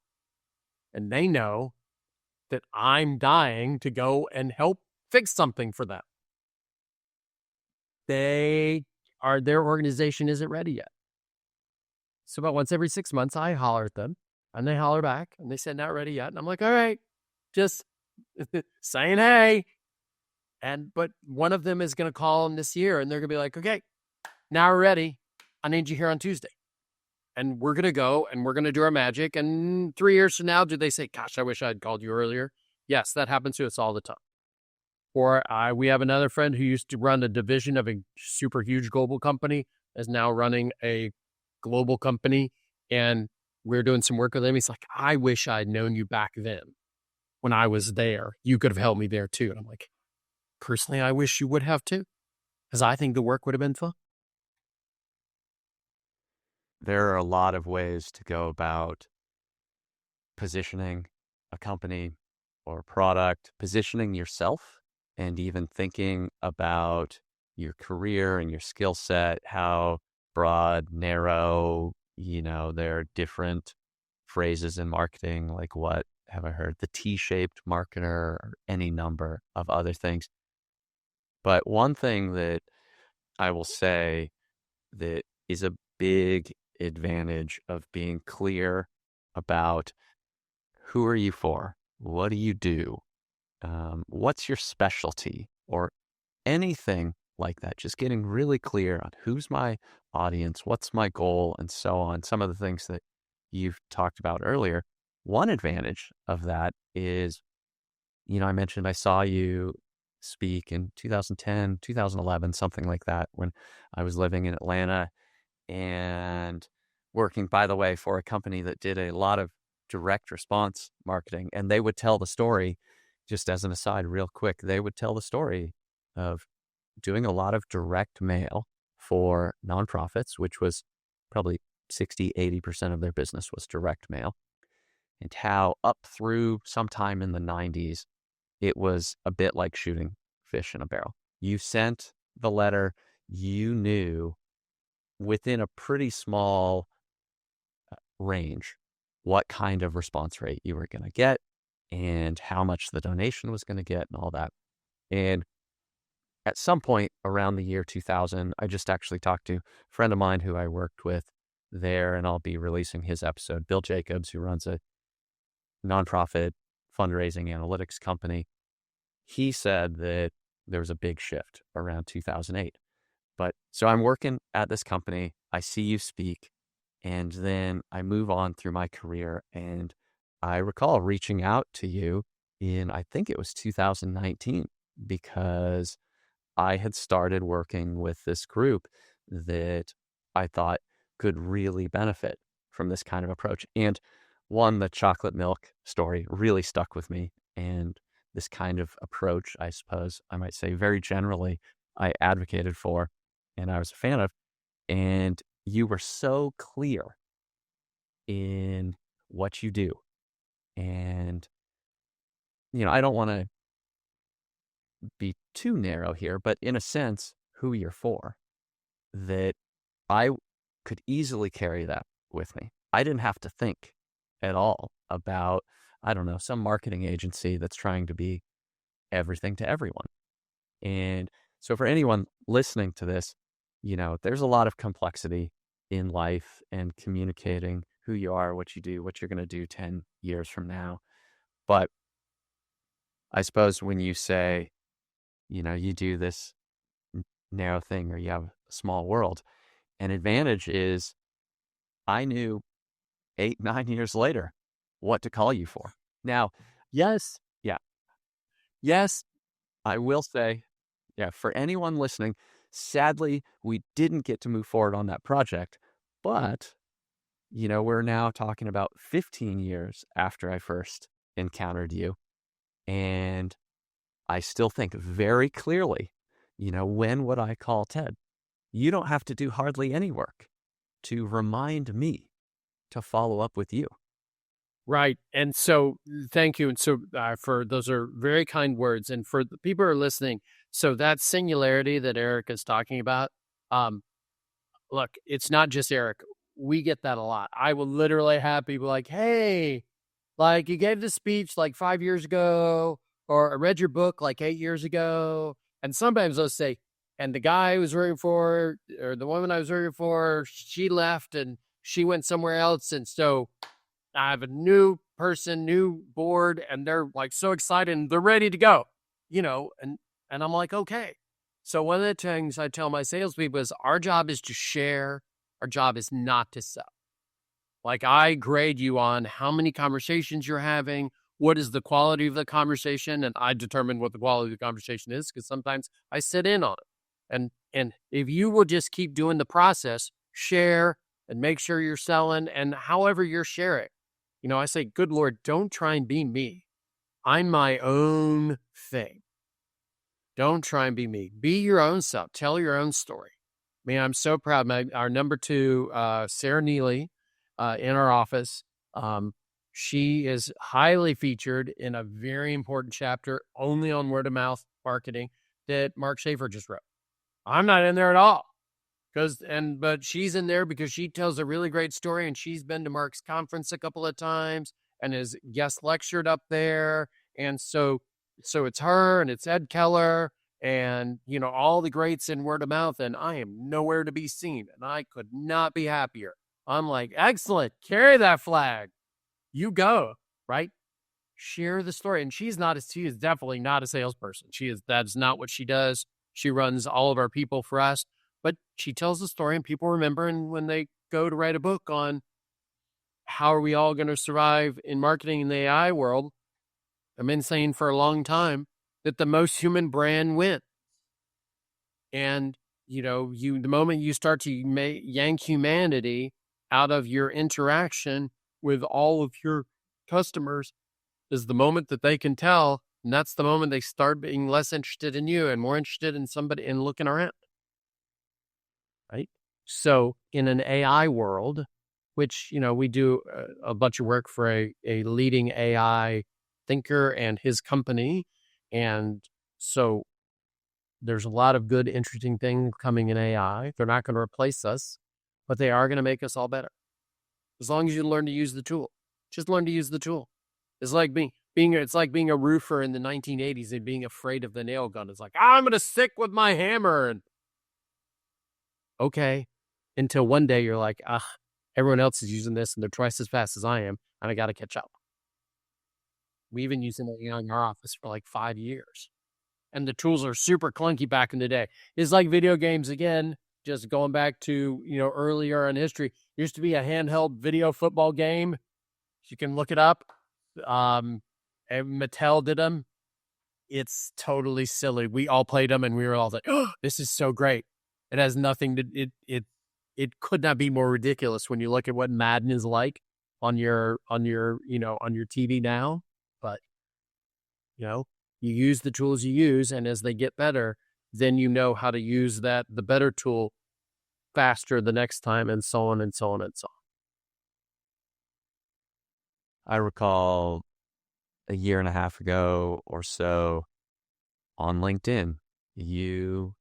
Speaker 2: And they know that I'm dying to go and help fix something for them. Their organization isn't ready yet. So about once every 6 months, I holler at them and they holler back and they said, not ready yet. And I'm like, all right, just saying, hey. But one of them is going to call them this year and they're going to be like, okay, now we're ready. I need you here on Tuesday. And we're going to go and we're going to do our magic. And 3 years from now, do they say, gosh, I wish I'd called you earlier? Yes, that happens to us all the time. Or we have another friend who used to run a division of a super huge global company, is now running a global company. And we're doing some work with him. He's like, I wish I'd known you back then when I was there. You could have helped me there too. And I'm like, personally, I wish you would have too, because I think the work would have been fun.
Speaker 1: There are a lot of ways to go about positioning a company or product, positioning yourself, and even thinking about your career and your skill set, how broad, narrow, there are different phrases in marketing, like what have I heard? The T-shaped marketer or any number of other things. But one thing that I will say that is a big advantage of being clear about who are you for? What do you do? What's your specialty or anything like that? Just getting really clear on who's my audience, what's my goal, and so on. Some of the things that you've talked about earlier. One advantage of that is, I mentioned I saw you speak in 2010, 2011, something like that, when I was living in Atlanta and working, by the way, for a company that did a lot of direct response marketing. And they would tell the story, just as an aside, real quick, they would tell the story of doing a lot of direct mail for nonprofits, which was probably 60, 80% of their business was direct mail, and how up through sometime in the 90s, it was a bit like shooting fish in a barrel. You sent the letter, you knew within a pretty small range what kind of response rate you were going to get and how much the donation was going to get and all that. And at some point around the year 2000, I just actually talked to a friend of mine who I worked with there, and I'll be releasing his episode, Bill Jacobs, who runs a nonprofit fundraising analytics company. He said that there was a big shift around 2008. But so I'm working at this company, I see you speak, and then I move on through my career. And I recall reaching out to you in, I think it was 2019, because I had started working with this group that I thought could really benefit from this kind of approach. And one, the chocolate milk story really stuck with me. And this kind of approach, I suppose I might say very generally, I advocated for and I was a fan of. And you were so clear in what you do. And, I don't want to be too narrow here, but in a sense, who you're for, that I could easily carry that with me. I didn't have to think at all about, I don't know, some marketing agency that's trying to be everything to everyone. And so for anyone listening to this, there's a lot of complexity in life and communicating who you are, what you do, what you're going to do 10 years from now. But I suppose when you say, you do this narrow thing or you have a small world, an advantage is I knew 8, 9 years later what to call you for. Now, yes, yeah, yes, I will say, yeah, for anyone listening, sadly, we didn't get to move forward on that project, but, we're now talking about 15 years after I first encountered you. And I still think very clearly, when would I call Ted? You don't have to do hardly any work to remind me to follow up with you.
Speaker 2: Right. And so thank you. And so for those are very kind words. And for the people who are listening, So that singularity that Eric is talking about, um, look, it's not just Eric. We get that a lot. I will literally have people like, "Hey, like you gave this speech like 5 years ago, or I read your book like 8 years ago." And sometimes they'll say, "And the guy I was working for, or the woman I was working for, she left and she went somewhere else. And so I have a new person, new board, and they're like so excited and they're ready to go, and I'm like, okay. So one of the things I tell my salespeople is our job is to share, our job is not to sell. Like I grade you on how many conversations you're having, what is the quality of the conversation, and I determine what the quality of the conversation is because sometimes I sit in on it. And if you will just keep doing the process, share and make sure you're selling, and however you're sharing, I say, good Lord, don't try and be me. I'm my own thing. Don't try and be me. Be your own self. Tell your own story. Man, I'm so proud. Our number two, Sarah Neely, in our office, she is highly featured in a very important chapter only on word of mouth marketing that Mark Schaefer just wrote. I'm not in there at all. But she's in there because she tells a really great story, and she's been to Mark's conference a couple of times and has guest lectured up there. And so it's her and it's Ed Keller and, all the greats in word of mouth, and I am nowhere to be seen, and I could not be happier. I'm like, excellent, carry that flag. You go, right? Share the story. And she is definitely not a salesperson. That's not what she does. She runs all of our people for us. But she tells the story and people remember. And when they go to write a book on how are we all going to survive in marketing in the AI world, I've been saying for a long time that the most human brand wins. And, the moment you start to yank humanity out of your interaction with all of your customers is the moment that they can tell. And that's the moment they start being less interested in you and more interested in somebody and looking around. Right. So in an AI world, which, we do a bunch of work for a leading AI thinker and his company. And so there's a lot of good, interesting things coming in AI. They're not going to replace us, but they are going to make us all better. As long as you learn to use the tool, just learn to use the tool. It's like being a roofer in the 1980s and being afraid of the nail gun. It's like, I'm going to stick with my hammer. And okay, until one day you're like, everyone else is using this and they're twice as fast as I am, and I got to catch up. We've been using it in our office for like 5 years, and the tools are super clunky back in the day. It's like video games again, just going back to, earlier in history. Used to be a handheld video football game. You can look it up. And Mattel did them. It's totally silly. We all played them and we were all like, oh, this is so great. It has nothing to, it could not be more ridiculous when you look at what Madden is like on your TV now. But, you use the tools you use, and as they get better, then you know how to use the better tool faster the next time, and so on and so on and so on.
Speaker 1: I recall a year and a half ago or so on LinkedIn, you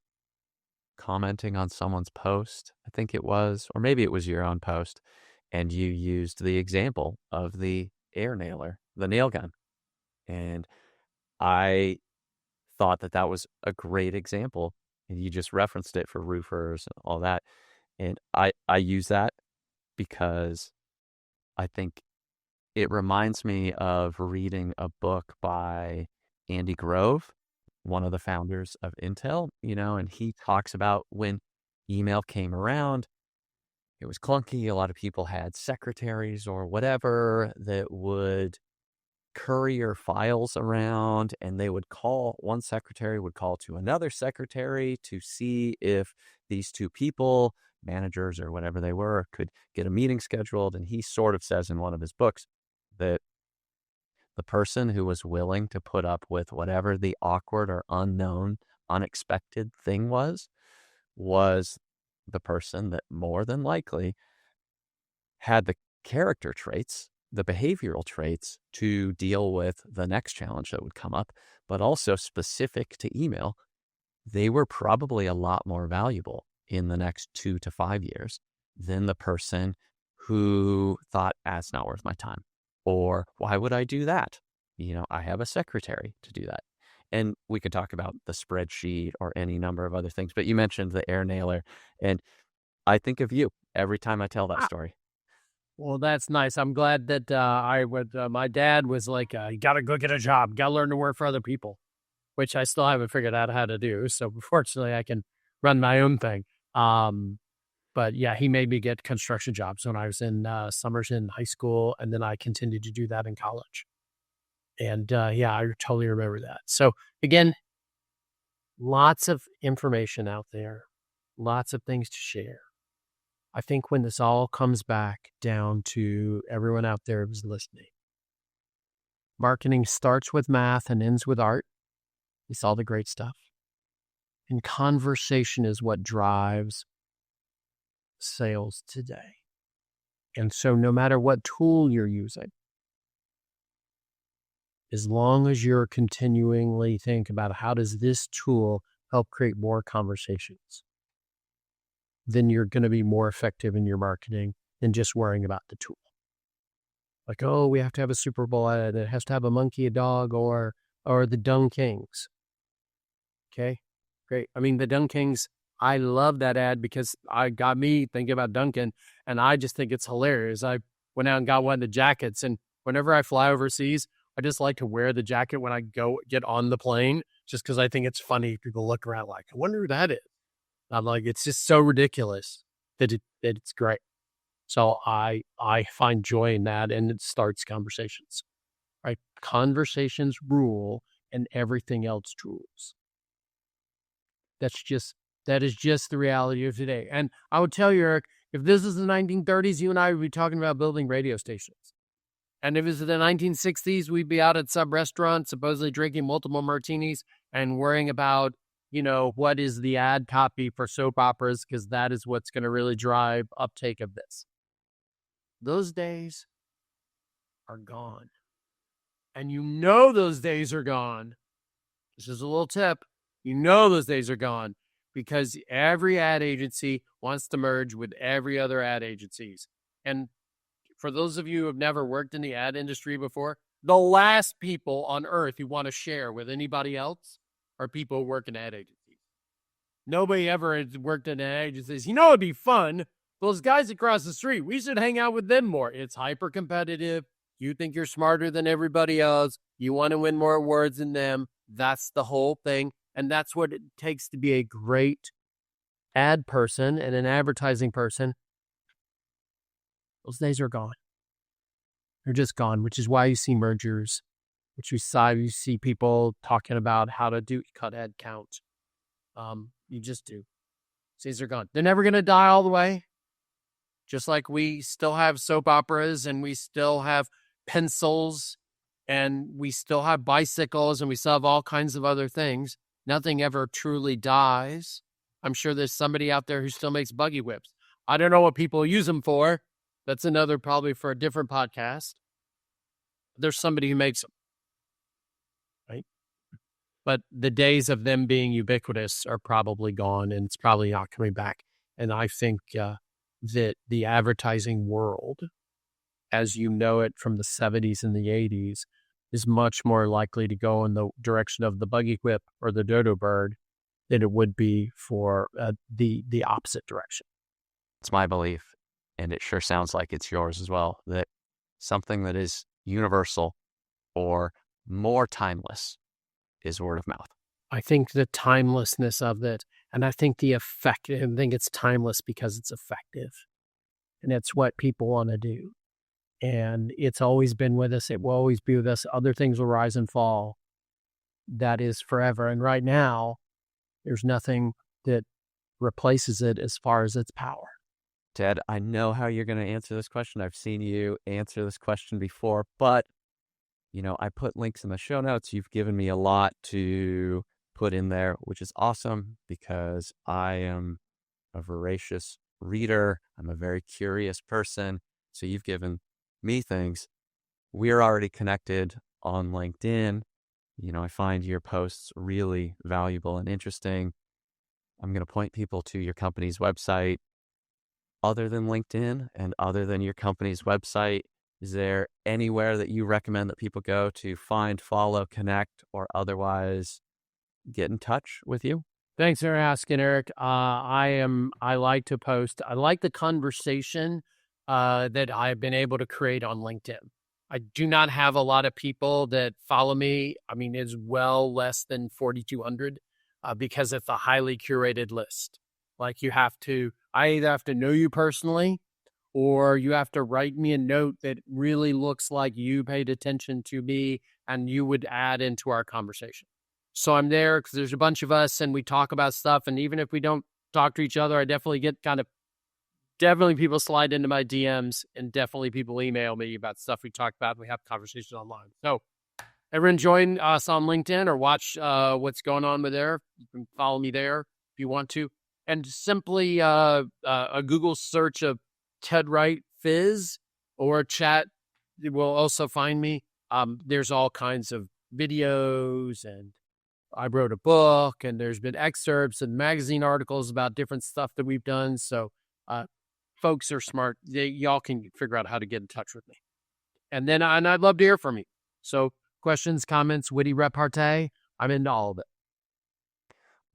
Speaker 1: commenting on someone's post, I think it was, or maybe it was your own post, and you used the example of the air nailer, the nail gun. And I thought that was a great example, and you just referenced it for roofers and all that. And I use that because I think it reminds me of reading a book by Andy Grove, one of the founders of Intel, and he talks about when email came around, it was clunky. A lot of people had secretaries or whatever that would courier files around, and one secretary would call to another secretary to see if these two people, managers or whatever they were, could get a meeting scheduled. And he sort of says in one of his books that the person who was willing to put up with whatever the awkward or unknown, unexpected thing was the person that more than likely had the character traits, the behavioral traits to deal with the next challenge that would come up, but also specific to email, they were probably a lot more valuable in the next 2 to 5 years than the person who thought, it's not worth my time. Or why would I do that? I have a secretary to do that. And we could talk about the spreadsheet or any number of other things, but you mentioned the air nailer. And I think of you every time I tell that story.
Speaker 2: Well, that's nice. I'm glad that my dad was like, you got to go get a job, got to learn to work for other people, which I still haven't figured out how to do. So fortunately, I can run my own thing. But yeah, he made me get construction jobs when I was in summers in high school. And then I continued to do that in college. And yeah, I totally remember that. So again, lots of information out there, lots of things to share. I think when this all comes back down to everyone out there who's listening, marketing starts with math and ends with art. It's all the great stuff. And conversation is what drives sales today. And so no matter what tool you're using, as long as you're continually think about how does this tool help create more conversations, then you're going to be more effective in your marketing than just worrying about the tool. Like, oh, we have to have a Super Bowl ad. It has to have a monkey, a dog, or the Dung Kings. Okay, great. I mean, the Dung Kings, I love that ad because I got me thinking about Duncan, and I just think it's hilarious. I went out and got one of the jackets, and whenever I fly overseas, I just like to wear the jacket when I go get on the plane, just because I think it's funny. People look around like, I wonder who that is. I'm like, it's just so ridiculous that it's great. So I find joy in that, and it starts conversations, right? Conversations rule, and everything else rules. That is just the reality of today. And I would tell you, Eric, if this is the 1930s, you and I would be talking about building radio stations. And if it's the 1960s, we'd be out at some restaurant, supposedly drinking multiple martinis and worrying about, what is the ad copy for soap operas, because that is what's going to really drive uptake of this. Those days are gone. And those days are gone. This is a little tip. Those days are gone because every ad agency wants to merge with every other ad agencies. And for those of you who have never worked in the ad industry before, the last people on earth who want to share with anybody else are people who work in ad agencies. Nobody ever has worked in ad agencies. It'd be fun. Those guys across the street, we should hang out with them more. It's hyper competitive. You think you're smarter than everybody else. You want to win more awards than them. That's the whole thing. And that's what it takes to be a great ad person and an advertising person. Those days are gone. They're just gone, which is why you see mergers, which you see people talking about how to cut ad count. You just do. These are gone. They're never going to die all the way. Just like we still have soap operas and we still have pencils and we still have bicycles and we still have all kinds of other things. Nothing ever truly dies. I'm sure there's somebody out there who still makes buggy whips. I don't know what people use them for. That's another probably for a different podcast. There's somebody who makes them, right? But the days of them being ubiquitous are probably gone, and it's probably not coming back. And I think that the advertising world, as you know it from the 70s and the 80s, is much more likely to go in the direction of the buggy whip or the dodo bird than it would be for the opposite direction.
Speaker 1: It's my belief, and it sure sounds like it's yours as well, that something that is universal or more timeless is word of mouth.
Speaker 2: I think the timelessness of it, and I think the effect, I think it's timeless because it's effective. And it's what people want to do. And it's always been with us. It will always be with us. Other things will rise and fall. That is forever. And right now, there's nothing that replaces it as far as its power.
Speaker 1: Ted, I know how you're going to answer this question. I've seen you answer this question before, but I put links in the show notes. You've given me a lot to put in there, which is awesome because I am a voracious reader. I'm a very curious person. So you've given me things. We're already connected on LinkedIn. I find your posts really valuable and interesting. I'm going to point people to your company's website. Other than LinkedIn and other than your company's website, is there anywhere that you recommend that people go to find, follow, connect, or otherwise get in touch with you?
Speaker 2: Thanks for asking, Eric. I like to post. I like the conversation that I've been able to create on LinkedIn. I do not have a lot of people that follow me. I mean, it's well less than 4,200 because it's a highly curated list. Like I either have to know you personally or you have to write me a note that really looks like you paid attention to me and you would add into our conversation. So I'm there because there's a bunch of us and we talk about stuff. And even if we don't talk to each other, I definitely get definitely people slide into my DMs and definitely people email me about stuff we talk about. We have conversations online. So everyone join us on LinkedIn or watch what's going on with there. You can follow me there if you want to. And simply a Google search of Ted Wright Fizz or chat will also find me. There's all kinds of videos and I wrote a book and there's been excerpts and magazine articles about different stuff that we've done. So folks are smart. Y'all can figure out how to get in touch with me. And I'd love to hear from you. So questions, comments, witty repartee, I'm into all of it.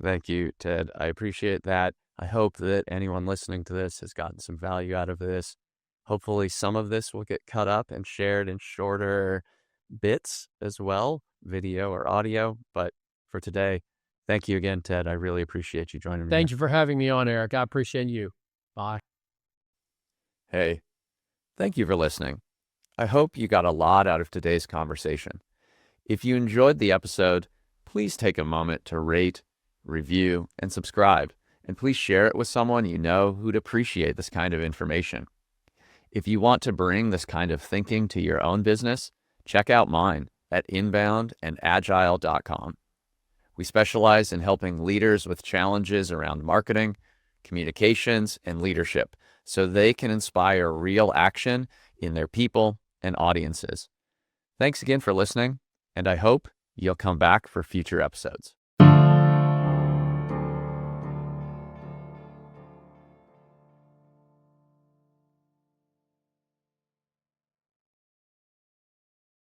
Speaker 1: Thank you, Ted. I appreciate that. I hope that anyone listening to this has gotten some value out of this. Hopefully some of this will get cut up and shared in shorter bits as well, video or audio. But for today, thank you again, Ted. I really appreciate you joining me.
Speaker 2: Thank you for having me on, Eric. I appreciate you. Bye.
Speaker 1: Hey, thank you for listening. I hope you got a lot out of today's conversation. If you enjoyed the episode, please take a moment to rate, review, and subscribe. And please share it with someone you know who'd appreciate this kind of information. If you want to bring this kind of thinking to your own business, check out mine at inboundandagile.com. We specialize in helping leaders with challenges around marketing, communications, and leadership so they can inspire real action in their people and audiences. Thanks again for listening, and I hope you'll come back for future episodes.